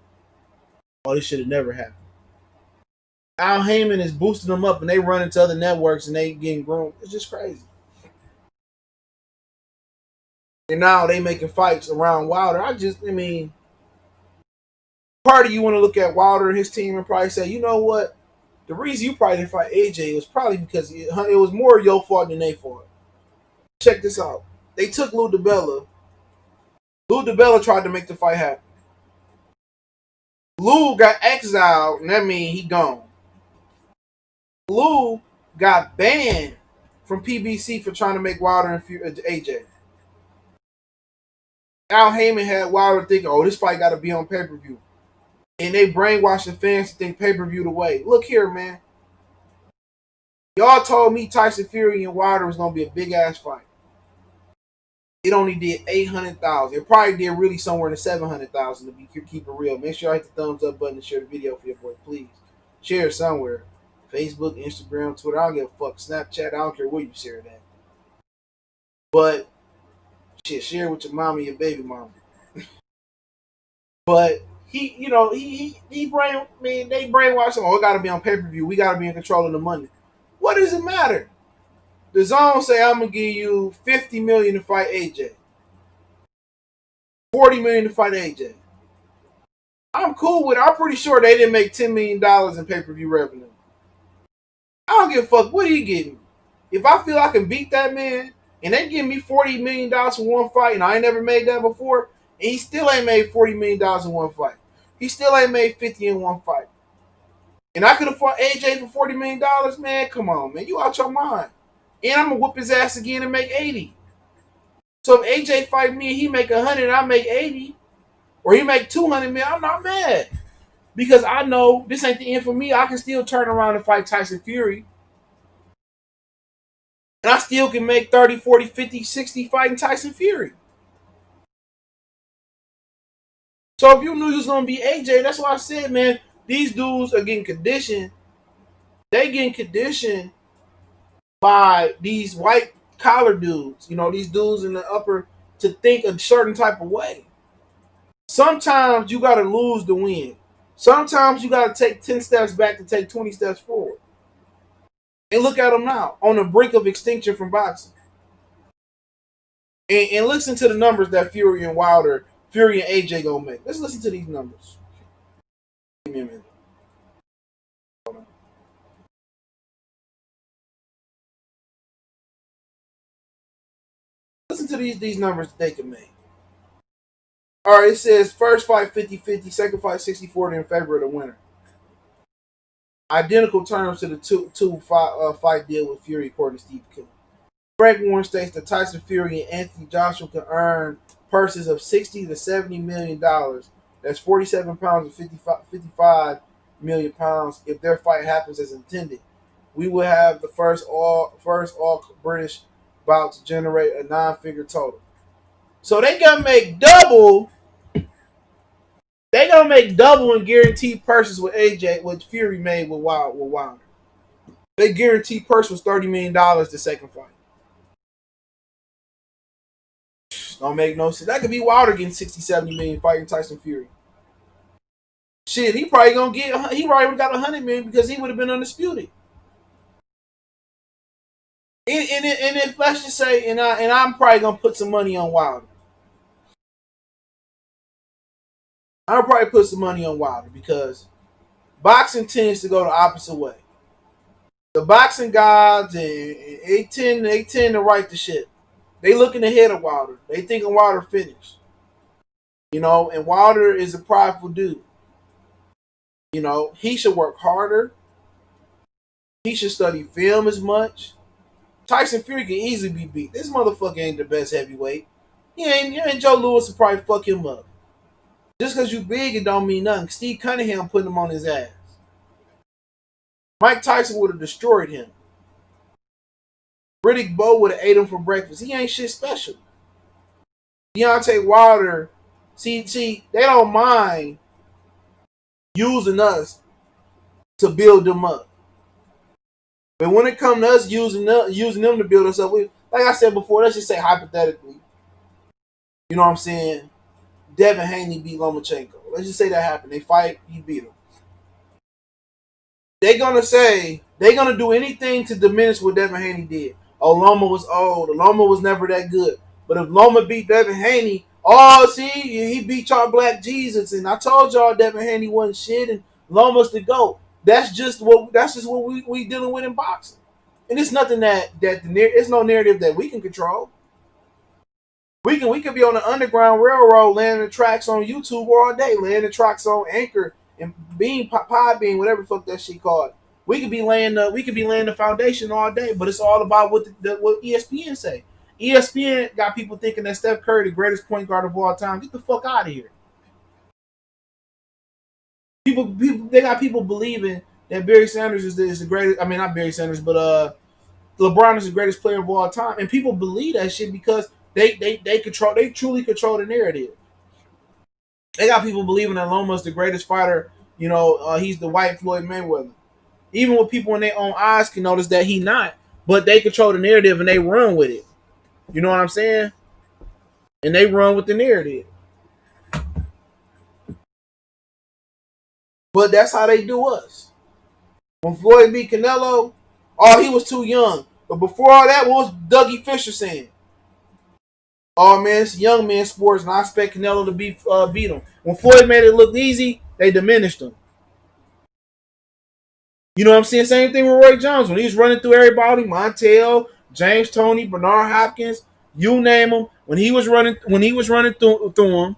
Oh, this should have never happened. Al Heyman is boosting them up and they run into other networks and they getting groomed. It's just crazy. And now they making fights around Wilder. I mean, part of you want to look at Wilder and his team and probably say, you know what? The reason you probably didn't fight AJ was probably because it was more your fault than their fault. Check this out. They took Lou DiBella. Lou DiBella tried to make the fight happen. Lou got exiled, and that means he gone. Lou got banned from PBC for trying to make Wilder and AJ. Al Heyman had Wilder thinking, oh, this fight got to be on pay-per-view. And they brainwashed the fans to think pay-per-view the way. Look here, man. Y'all told me Tyson Fury and Wilder was going to be a big-ass fight. It only did 800,000. It probably did really somewhere in the 700,000 to keep it real. Make sure I hit the thumbs up button and share the video for your boy, please. Share it somewhere. Facebook, Instagram, Twitter. I don't give a fuck. Snapchat. I don't care where you share that. But shit, share it with your mama and your baby mama. But they brainwashed him. Oh, it got to be on pay-per-view. We got to be in control of the money. What does it matter? The zone say I'm gonna give you $50 million to fight AJ, $40 million to fight AJ. I'm cool with it. I'm pretty sure they didn't make $10 million in pay-per-view revenue. I don't give a fuck what he getting. If I feel I can beat that man, and they give me $40 million for one fight, and I ain't never made that before, and he still ain't made $40 million in one fight. He still ain't made 50 in one fight. And I could have fought AJ for $40 million, man. Come on, man. You out your mind. And I'm going to whoop his ass again and make 80. So if AJ fight me and he make 100 and I make 80, or he make 200 million, I'm not mad. Because I know this ain't the end for me. I can still turn around and fight Tyson Fury. And I still can make 30, 40, 50, 60 fighting Tyson Fury. So if you knew you was going to be AJ, that's why I said, man, these dudes are getting conditioned. They getting conditioned by these white collar dudes, these dudes in the upper, to think a certain type of way. Sometimes you got to lose to win. Sometimes you got to take 10 steps back to take 20 steps forward. And look at them now, on the brink of extinction from boxing. And listen to the numbers that Fury and AJ gonna make. Let's listen to these numbers. Give me a minute. Listen to these numbers that they can make. All right, it says first fight 50-50, second fight 60-40 in favor of the winner. Identical terms to the two fight deal with Fury, according to Steve Kill. Frank Warren states that Tyson Fury and Anthony Joshua can earn purses of $60 to $70 million. That's 47 pounds and 55 million pounds if their fight happens as intended. We will have the first all British bout to generate a 9-figure total. So they gonna make double. They gonna make double in guaranteed purses with AJ, what Fury made with Wilder. They guaranteed purse was $30 million the second fight. Don't make no sense. That could be Wilder getting 60, 70 million fighting Tyson Fury. Shit, he probably would have got 100 million because he would have been undisputed. And if let's just say, I'm probably gonna put some money on Wilder. I'll probably put some money on Wilder because boxing tends to go the opposite way. The boxing gods they tend to write the shit. They looking ahead of Wilder. They thinking Wilder finished. And Wilder is a prideful dude. He should work harder. He should study film as much. Tyson Fury can easily be beat. This motherfucker ain't the best heavyweight. He ain't Joe Louis will probably fuck him up. Just because you big, it don't mean nothing. Steve Cunningham putting him on his ass. Mike Tyson would have destroyed him. Riddick Bowe would have ate him for breakfast. He ain't shit special. Deontay Wilder, see, they don't mind using us to build them up. But when it comes to us using them to build us up, like I said before, let's just say hypothetically, you know what I'm saying? Devin Haney beat Lomachenko. Let's just say that happened. They fight, he beat him. They're gonna do anything to diminish what Devin Haney did. Oh, Loma was old. Loma was never that good. But if Loma beat Devin Haney, see, he beat y'all Black Jesus, and I told y'all Devin Haney wasn't shit, and Loma's the GOAT. That's just what we dealing with in boxing, and it's nothing it's no narrative that we can control. We could be on the Underground Railroad, landing the tracks on YouTube all day, landing the tracks on Anchor and Podbean, whatever the fuck that shit called. We could be laying the foundation all day, but it's all about what ESPN say. ESPN got people thinking that Steph Curry the greatest point guard of all time. Get the fuck out of here. People they got people believing that Barry Sanders is the greatest. I mean, not Barry Sanders, but LeBron is the greatest player of all time, and people believe that shit because they truly control the narrative. They got people believing that Loma's the greatest fighter. He's the white Floyd Mayweather. Even with people in their own eyes can notice that he not, but they control the narrative and they run with it. You know what I'm saying? And they run with the narrative. But that's how they do us. When Floyd beat Canelo, he was too young. But before all that, what was Dougie Fisher saying? Oh man, it's young man sports, and I expect Canelo to beat him. When Floyd made it look easy, they diminished him. You know what I'm saying? Same thing with Roy Jones when he was running through everybody, Montel, James Toney, Bernard Hopkins, you name them. When he was running through them,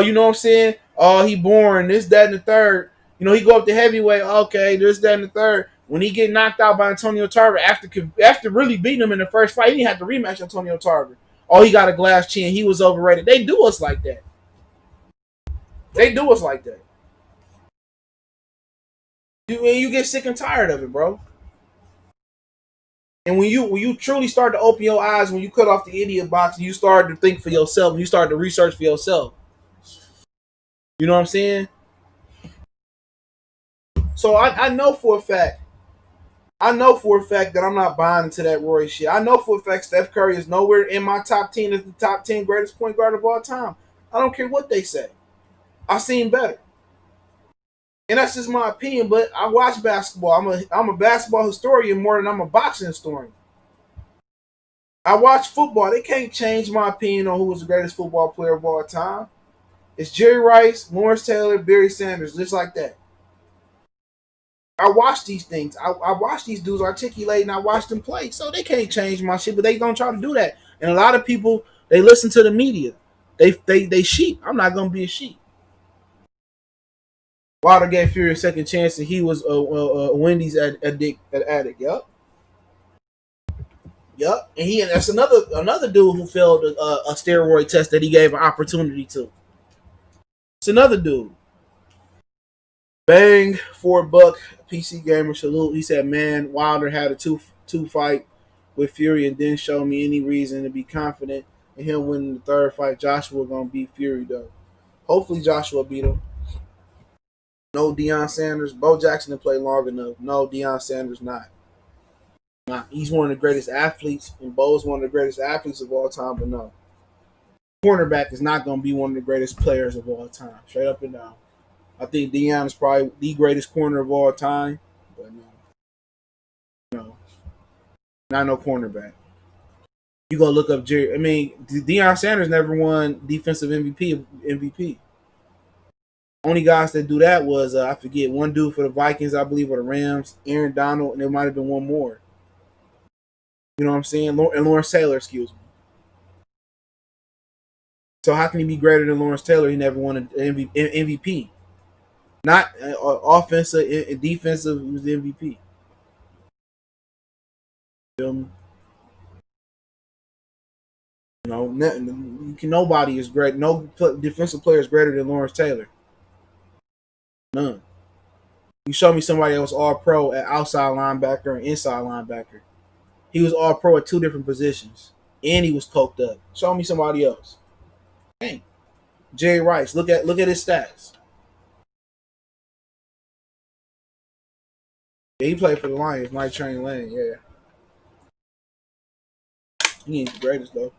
you know what I'm saying? Oh, he boring. This, that, and the third. He go up to heavyweight. Okay, this, that, and the third. When he get knocked out by Antonio Tarver after really beating him in the first fight, he didn't have to rematch Antonio Tarver. Oh, he got a glass chin. He was overrated. They do us like that. You get sick and tired of it, bro. And when you truly start to open your eyes, when you cut off the idiot box and you start to think for yourself, and you start to research for yourself. You know what I'm saying? So I know for a fact that I'm not buying into that Roy shit. I know for a fact Steph Curry is nowhere in my top 10 as the top 10 greatest point guard of all time. I don't care what they say. I've seen better. And that's just my opinion, but I watch basketball. I'm a basketball historian more than I'm a boxing historian. I watch football. They can't change my opinion on who was the greatest football player of all time. It's Jerry Rice, Lawrence Taylor, Barry Sanders, just like that. I watch these things. I watch these dudes articulate and I watch them play. So they can't change my shit, but they gonna try to do that. And a lot of people, they listen to the media. They sheep. I'm not gonna be a sheep. Wilder gave Fury a second chance, and he was a Wendy's addict. Yep. And that's another dude who failed a steroid test that he gave an opportunity to. It's another dude. Bang, $4 PC gamer salute. He said, "Man, Wilder had a two fight with Fury and didn't show me any reason to be confident in him winning the third fight. Joshua gonna beat Fury though. Hopefully Joshua beat him. No Deion Sanders. Bo Jackson didn't play long enough. No, Deion Sanders not. Not. He's one of the greatest athletes, and Bo's one of the greatest athletes of all time. But no, cornerback is not gonna be one of the greatest players of all time. Straight up and down. I think Deion is probably the greatest corner of all time. But no, not no cornerback. You gonna look up Jerry? I mean, Deion Sanders never won defensive MVP. MVP. Only guys that do that was I forget one dude for the Vikings, I believe, or the Rams, Aaron Donald, and there might have been one more. You know what I'm saying? And Lawrence Taylor, excuse me. So how can he be greater than Lawrence Taylor? He never won an MVP. Not offensive and defensive. He was the MVP. You know, nobody is great. No defensive player is greater than Lawrence Taylor. None. You show me somebody that was all pro at outside linebacker and inside linebacker. He was all pro at two different positions. And he was coked up. Show me somebody else. Dang. Jerry Rice. Look at his stats. Yeah, he played for the Lions, Mike Train Lane, yeah. He ain't the greatest though.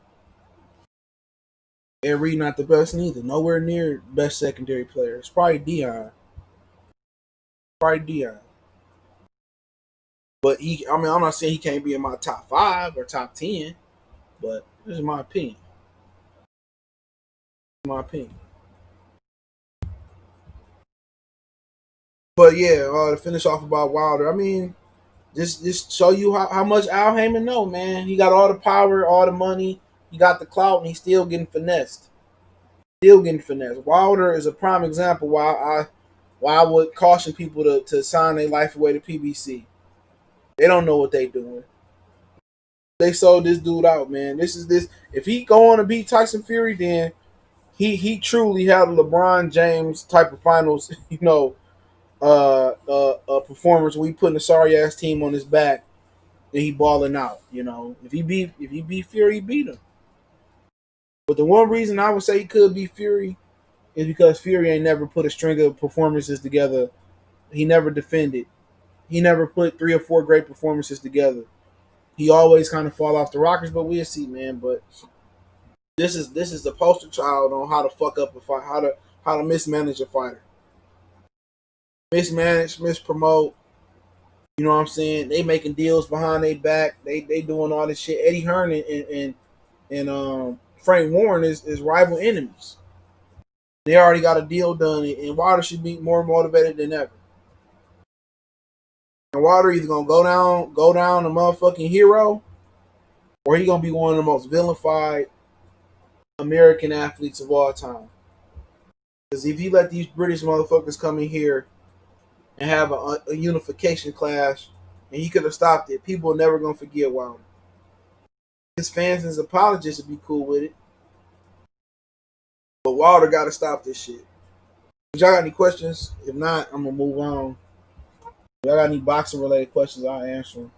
Ed Reed not the best neither. Nowhere near best secondary player. It's probably Dion. Probably Dion. But I'm not saying he can't be in my top 5 or top 10, but this is my opinion. My opinion. But yeah, to finish off about Wilder, I mean, just show you how much Al Heyman know, man. He got all the power, all the money, he got the clout, and he's still getting finessed. Still getting finessed. Wilder is a prime example why I would caution people to sign their life away to PBC. They don't know what they doing. They sold this dude out, man. This. If he go on to beat Tyson Fury, then he truly had a LeBron James type of finals, performance. We putting a sorry ass team on his back and he balling out. If he beat Fury, he beat him. But the one reason I would say he could beat Fury is because Fury ain't never put a string of performances together. He never defended. He never put 3 or 4 great performances together. He always kind of fall off the rockers, but we'll see, man. But this is the poster child on how to fuck up a fight, how to mismanage a fighter, mismanage, mispromote. You know what I'm saying? They making deals behind their back. They doing all this shit. Eddie Hearn and Frank Warren is rival enemies. They already got a deal done, and Wilder should be more motivated than ever. And Wilder either gonna go down a motherfucking hero, or he gonna be one of the most vilified American athletes of all time. Because if you let these British motherfuckers come in here and have a unification clash, and he could have stopped it, people are never gonna forget Wilder. His fans and his apologists would be cool with it, but Wilder got to stop this shit. Y'all got any questions? If not, I'm gonna move on. If y'all got any boxing related questions, I'll answer them.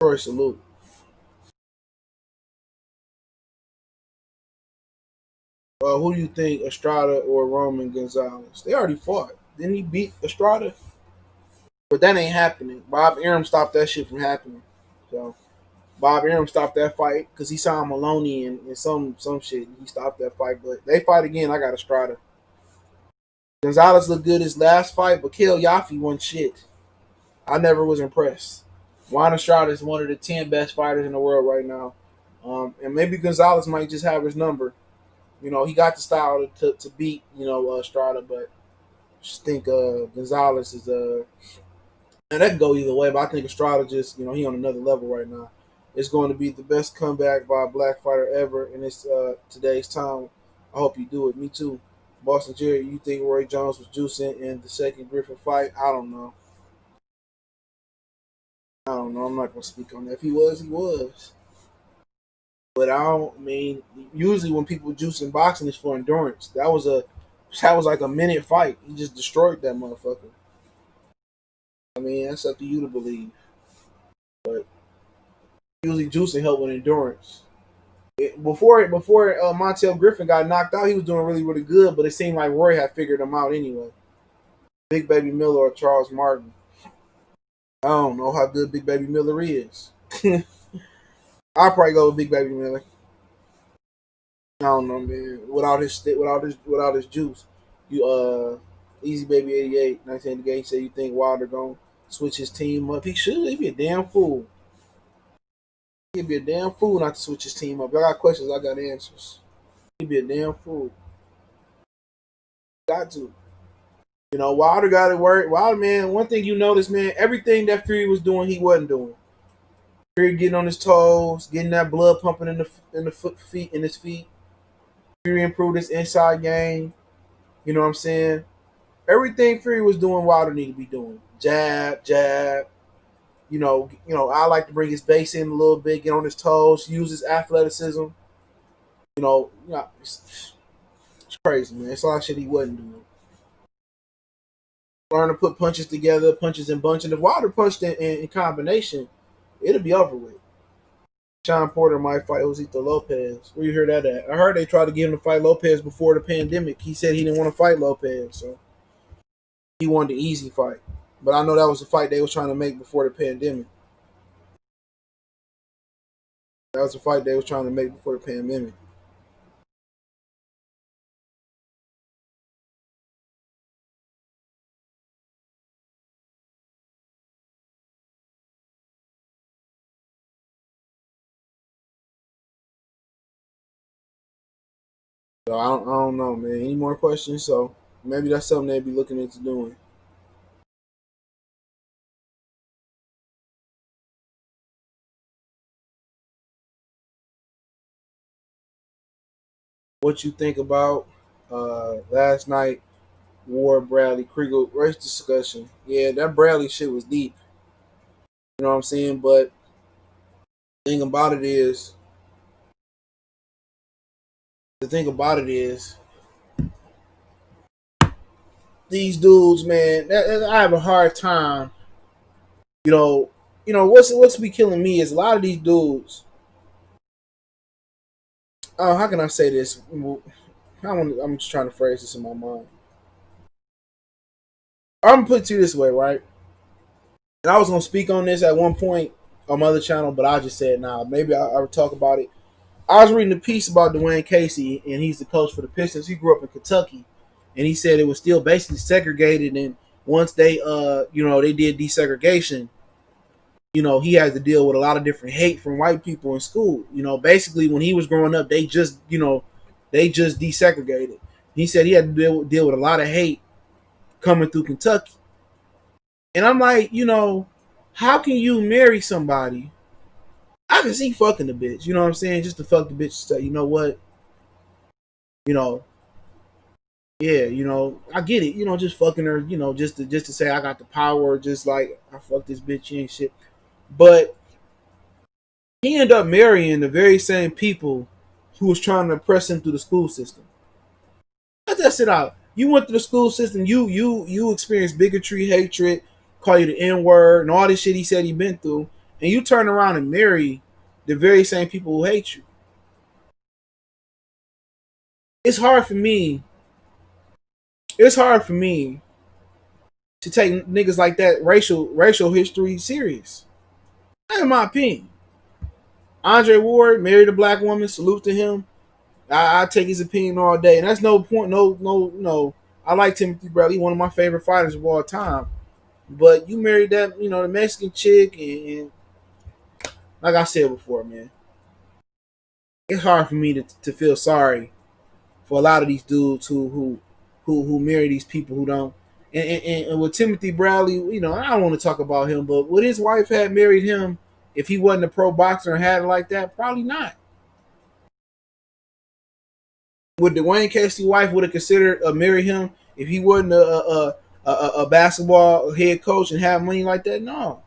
Troy, salute. Who do you think, Estrada or Roman Gonzalez? They already fought. Didn't he beat Estrada? But that ain't happening. Bob Arum stopped that shit from happening. So Bob Arum stopped that fight because he saw Maloney and some shit. He stopped that fight. But they fight again. I got Estrada. Gonzalez looked good his last fight, but Kill Yafi won shit. I never was impressed. Juan Estrada is one of the 10 best fighters in the world right now. And maybe Gonzalez might just have his number. He got the style to beat, Estrada, but I just think Gonzalez is and that can go either way, but I think Estrada just, he on another level right now. It's going to be the best comeback by a black fighter ever in this today's time. I hope you do it. Me too. Boston Jerry, you think Roy Jones was juicing in the second Griffin fight? I don't know. I'm not going to speak on that. If he was, he was. But I don't I mean usually when people juice in boxing it's for endurance. That was a That was like a minute fight. He just destroyed that motherfucker. I mean, that's up to you to believe. But usually juicing help with endurance. Before Montel Griffin got knocked out, he was doing really really good. But it seemed like Roy had figured him out anyway. Big Baby Miller or Charles Martin. I don't know how good Big Baby Miller is. I'll probably go with Big Baby Miller. I don't know, man. Without his juice, you Easy Baby 88, 1988. He said you think Wilder gonna switch his team up? He should. He'd be a damn fool. He'd be a damn fool not to switch his team up. If I got questions, I got answers. He'd be a damn fool. Got to. You know, Wilder got it work. Wilder, man. One thing you notice, man. Everything that Fury was doing, he wasn't doing. Fury getting on his toes, getting that blood pumping in the feet in his feet. Fury improved his inside game. You know what I'm saying? Everything Fury was doing, Wilder needed to be doing. Jab, jab. I like to bring his base in a little bit, get on his toes, use his athleticism. It's crazy, man. It's a lot of shit he wasn't doing. Learn to put punches together, punches in bunch. And if Wilder punched in combination, it'll be over with. Sean Porter might fight Josito Lopez. Where you hear that at? I heard they tried to get him to fight Lopez before the pandemic. He said he didn't want to fight Lopez, so he wanted the easy fight. But I know that was the fight they was trying to make before the pandemic. That was the fight they was trying to make before the pandemic. So I don't know, man. Any more questions? So maybe that's something they'd be looking into doing. What you think about last night Ward Bradley Kriegel race discussion? Yeah, that Bradley shit was deep. You know what I'm saying? But the thing about it is these dudes, man. I have a hard time. You know, what's be killing me is a lot of these dudes. Oh, how can I say this? I'm just trying to phrase this in my mind. I'm gonna put it to you this way, right? And I was gonna speak on this at one point on my other channel, but I just said, nah, maybe I'll talk about it. I was reading a piece about Dwayne Casey, and he's the coach for the Pistons. He grew up in Kentucky, and he said it was still basically segregated. And once they did desegregation, he had to deal with a lot of different hate from white people in school. Basically when he was growing up, they just desegregated. He said he had to deal with a lot of hate coming through Kentucky. And I'm like, how can you marry somebody? I can see fucking the bitch, you know what I'm saying? Just to fuck the bitch, say, you know what? You know, yeah, I get it, just fucking her, just to say I got the power, just like I fucked this bitch and shit. But he ended up marrying the very same people who was trying to oppress him through the school system. Let that sit out. You went through the school system, you experienced bigotry, hatred, call you the N-word, and all this shit he said he been through, and you turn around and marry the very same people who hate you. It's hard for me. It's hard for me to take niggas like that racial history serious. That's my opinion. Andre Ward married a black woman. Salute to him. I take his opinion all day, and that's no point. No. I like Timothy Bradley, one of my favorite fighters of all time. But you married that, the Mexican chick, and like I said before, man, it's hard for me to feel sorry for a lot of these dudes who marry these people who don't. And with Timothy Bradley, I don't want to talk about him, but would his wife had married him if he wasn't a pro boxer and had it like that? Probably not. Would Dwayne Casey wife would have considered marry him if he wasn't a basketball head coach and had money like that? No.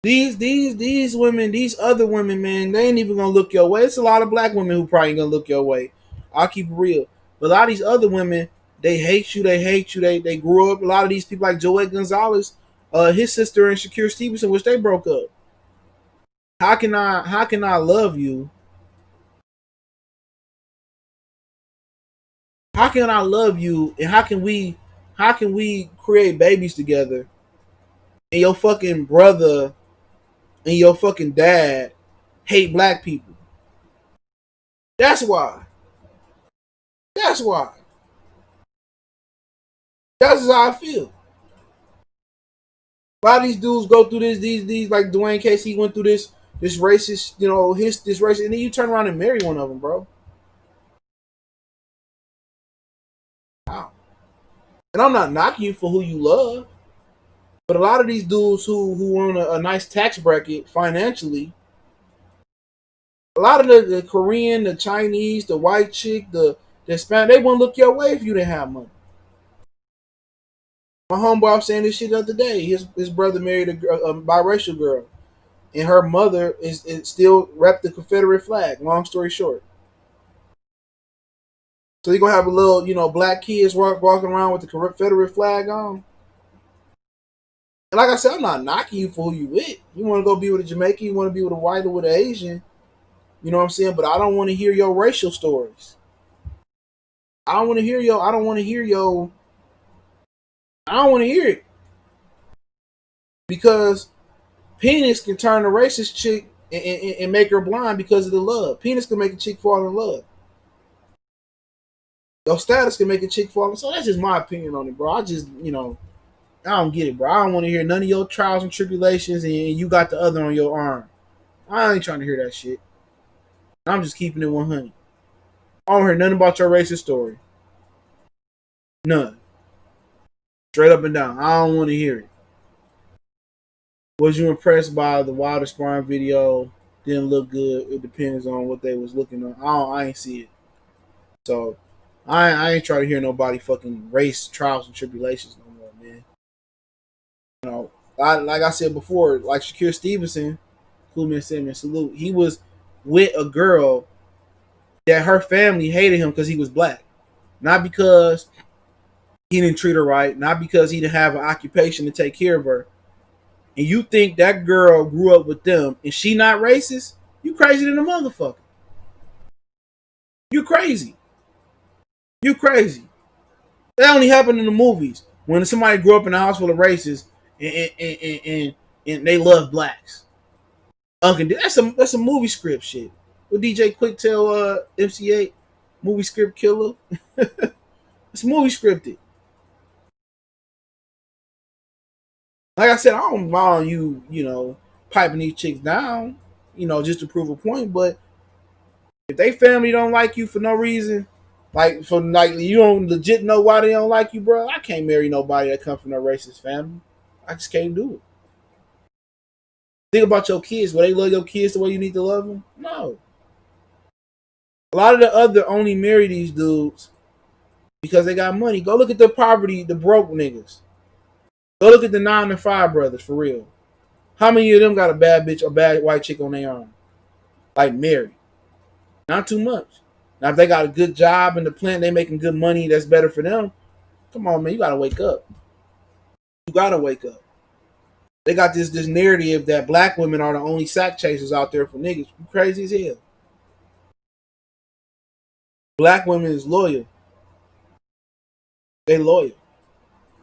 These women, these other women, man, they ain't even gonna look your way. It's a lot of black women who probably ain't gonna look your way. I'll keep it real. But a lot of these other women, they hate you. They hate you. They grew up. A lot of these people like Joey Gonzalez, his sister and Shakur Stevenson, which they broke up. How can I love you? How can I love you? And how can we create babies together? And your fucking brother and your fucking dad hate black people. That's why. That's why. That's how I feel. A lot of these dudes go through these like Dwayne Casey went through this racist, this racist, and then you turn around and marry one of them, bro. Wow. And I'm not knocking you for who you love, but a lot of these dudes who are on a nice tax bracket financially, a lot of the Korean, the Chinese, the white chick, the Hispanic, they wouldn't look your way if you didn't have money. My homeboy was saying this shit the other day. His brother married a biracial girl, and her mother is still rep the Confederate flag. Long story short, so you gonna have a little, black kids walking around with the Confederate flag on. And like I said, I'm not knocking you for who you with. You want to go be with a Jamaican, you want to be with a white or with an Asian. You know what I'm saying? But I don't want to hear your racial stories. I don't want to hear your. I don't want to hear your. I don't want to hear it because penis can turn a racist chick and make her blind because of the love. Penis can make a chick fall in love. Your status can make a chick fall in love. So that's just my opinion on it, bro. I just, I don't get it, bro. I don't want to hear none of your trials and tribulations and you got the other on your arm. I ain't trying to hear that shit. I'm just keeping it 100. I don't hear nothing about your racist story. None. Straight up and down. I don't want to hear it. Was you impressed by the Wilder sparring video? Didn't look good. It depends on what they was looking on. I ain't see it. So I ain't trying to hear nobody fucking race trials and tribulations no more, man. Like I said before, like Shakur Stevenson, cool man, Simmons, salute. He was with a girl that her family hated him because he was black, not because he didn't treat her right, not because he didn't have an occupation to take care of her. And you think that girl grew up with them and she not racist? You crazy than a motherfucker. You crazy. You crazy. That only happened in the movies when somebody grew up in a house full of racists and they love blacks. That's a movie script shit. What DJ Quick tell MC8 movie script killer? It's movie scripted. Like I said, I don't mind you, piping these chicks down, just to prove a point. But if they family don't like you for no reason, like you don't legit know why they don't like you, bro, I can't marry nobody that come from a racist family. I just can't do it. Think about your kids. Will they love your kids the way you need to love them? No. A lot of the other only marry these dudes because they got money. Go look at the poverty, the broke niggas. Go look at the 9 to 5 brothers for real. How many of them got a bad bitch or bad white chick on their arm? Like Mary. Not too much. Now if they got a good job in the plant, they making good money, that's better for them. Come on, man, you gotta wake up. You gotta wake up. They got this narrative that black women are the only sack chasers out there for niggas. You crazy as hell. Black women is loyal. They loyal.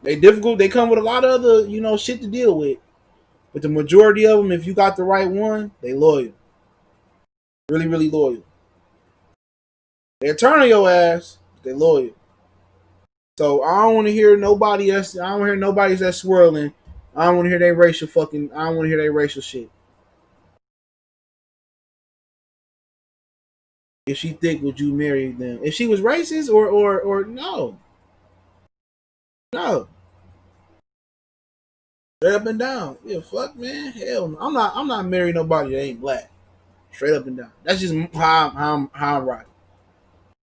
They difficult. They come with a lot of other, shit to deal with. But the majority of them, if you got the right one, they loyal. Really, really loyal. They'll turn on your ass, but they loyal. So I don't want to hear nobody else. I don't want to hear nobody that's swirling. I don't want to hear their racial fucking. I don't want to hear their racial shit. If she thick, would you marry them? If she was racist or no, no. Straight up and down. Yeah, fuck man. Hell no. I'm not marrying nobody that ain't black. Straight up and down. That's just how I'm riding.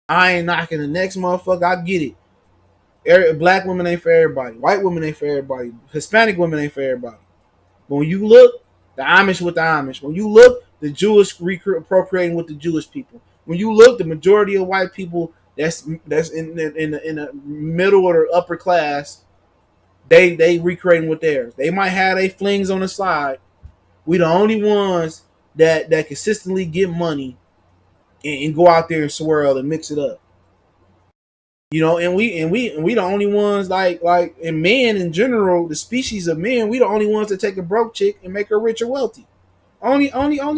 I ain't knocking the next motherfucker. I get it. Black women ain't for everybody. White women ain't for everybody. Hispanic women ain't for everybody. But when you look, the Amish with the Amish. When you look, the Jewish procreating with the Jewish people. When you look, the majority of white people that's in the middle or the upper class. They recreating with theirs. They might have their flings on the side. We the only ones that consistently get money and go out there and swirl and mix it up. You know, and we the only ones like and men in general, the species of men, we the only ones that take a broke chick and make her rich or wealthy. Only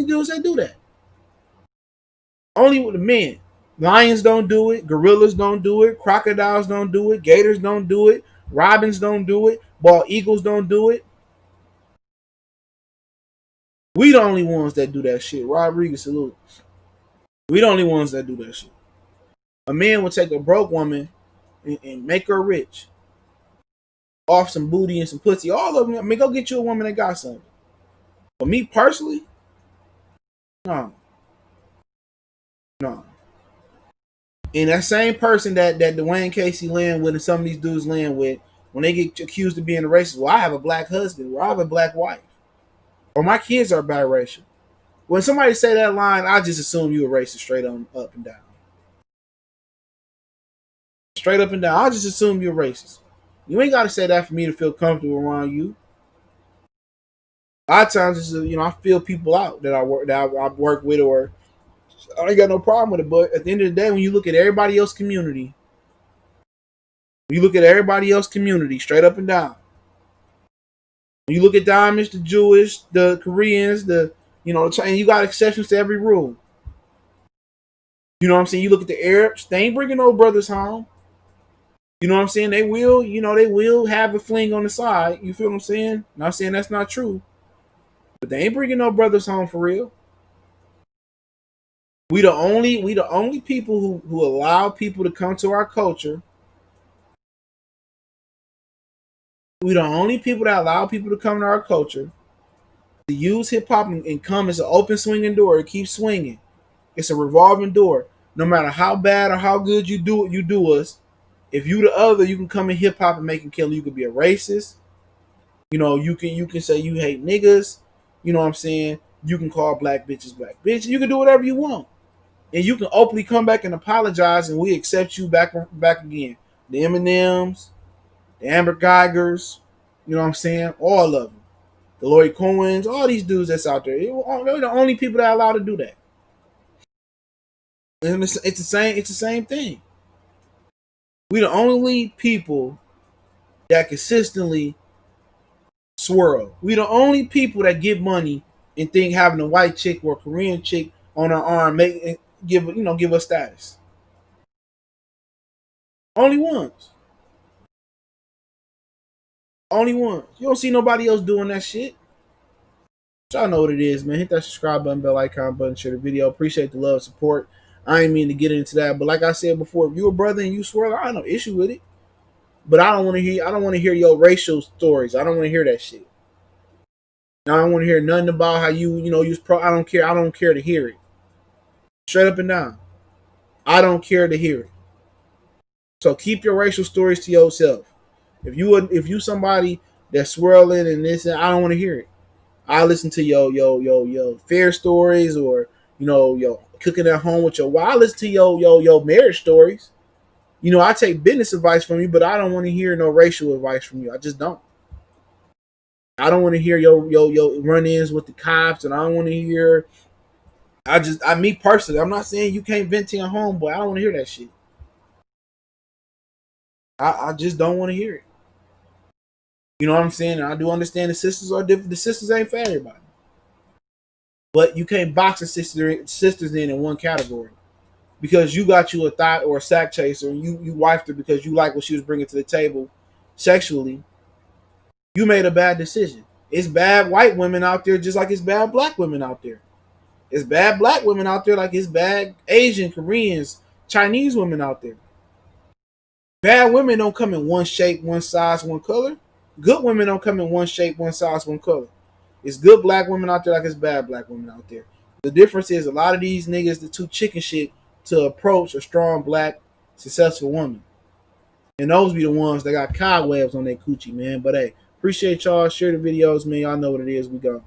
dudes that do that. Only with the men. Lions don't do it. Gorillas don't do it. Crocodiles don't do it. Gators don't do it. Robins don't do it. Bald eagles don't do it. We the only ones that do that shit. Rodriguez, salute. We the only ones that do that shit. A man would take a broke woman and make her rich off some booty and some pussy. All of them. I mean, go get you a woman that got something. But me personally, no, no. And that same person that Dwayne Casey land with and some of these dudes land with, when they get accused of being a racist, well, I have a black husband, or I have a black wife, or my kids are biracial. When somebody say that line, I just assume you a racist straight on up and down. Straight up and down. I just assume you're racist. You ain't got to say that for me to feel comfortable around you. A lot of times, it's, I feel people out that I work with, or I ain't got no problem with it. But at the end of the day, when you look at everybody else's community, straight up and down. When you look at the Amish, the Jewish, the Koreans, the Chinese, you got exceptions to every rule. You know what I'm saying? You look at the Arabs, they ain't bringing no brothers home. You know what I'm saying? They will have a fling on the side. You feel what I'm saying? Not saying that's not true, but they ain't bringing no brothers home for real. We the only people who allow people to come to our culture. We the only people that allow people to come to our culture, to use hip hop and come as an open swinging door. It keeps swinging. It's a revolving door. No matter how bad or how good you do us. If you the other, you can come in hip hop and make a kill. You could be a racist. You can say you hate niggas. You know what I'm saying? You can call black bitches black bitches. You can do whatever you want. And you can openly come back and apologize, and we accept you back again. The Eminems, the Amber Geigers, you know what I'm saying? All of them. The Lloyd Cohens, all these dudes that's out there. They're the only people that are allowed to do that. And it's the same thing. We the only people that consistently swirl. We the only people that get money and think having a white chick or a Korean chick on our arm give us status. Only ones. Only ones. You don't see nobody else doing that shit. Y'all know what it is, man. Hit that subscribe button, bell icon button, share the video. Appreciate the love, support. I ain't mean to get into that, but like I said before, if you a brother and you swirl, I have no issue with it. But I don't want to hear your racial stories. I don't want to hear that shit. I don't want to hear nothing about how you pro. I don't care. I don't care to hear it. Straight up and down. I don't care to hear it. So keep your racial stories to yourself. If you somebody that's swirling and this, I don't want to hear it. I listen to your fair stories, or your cooking at home with your wife. I listen to your marriage stories. I take business advice from you, but I don't want to hear no racial advice from you. I just don't. I don't want to hear your run-ins with the cops, and I don't want to hear. Me personally, I'm not saying you can't vent to your homeboy. I don't want to hear that shit. I just don't want to hear it. You know what I'm saying? And I do understand the sisters are different. The sisters ain't for everybody. But you can't box the sisters in one category. Because you got you a thought or a sack chaser, and you wifed her because you like what she was bringing to the table sexually, you made a bad decision. It's bad white women out there just like it's bad black women out there. It's bad black women out there like it's bad Asian, Koreans, Chinese women out there. Bad women don't come in one shape, one size, one color. Good women don't come in one shape, one size, one color. It's good black women out there like it's bad black women out there. The difference is a lot of these niggas that too chicken shit to approach a strong black successful woman. And those be the ones that got cobwebs on their coochie, man. But hey, appreciate y'all. Share the videos, man. Y'all know what it is. We go.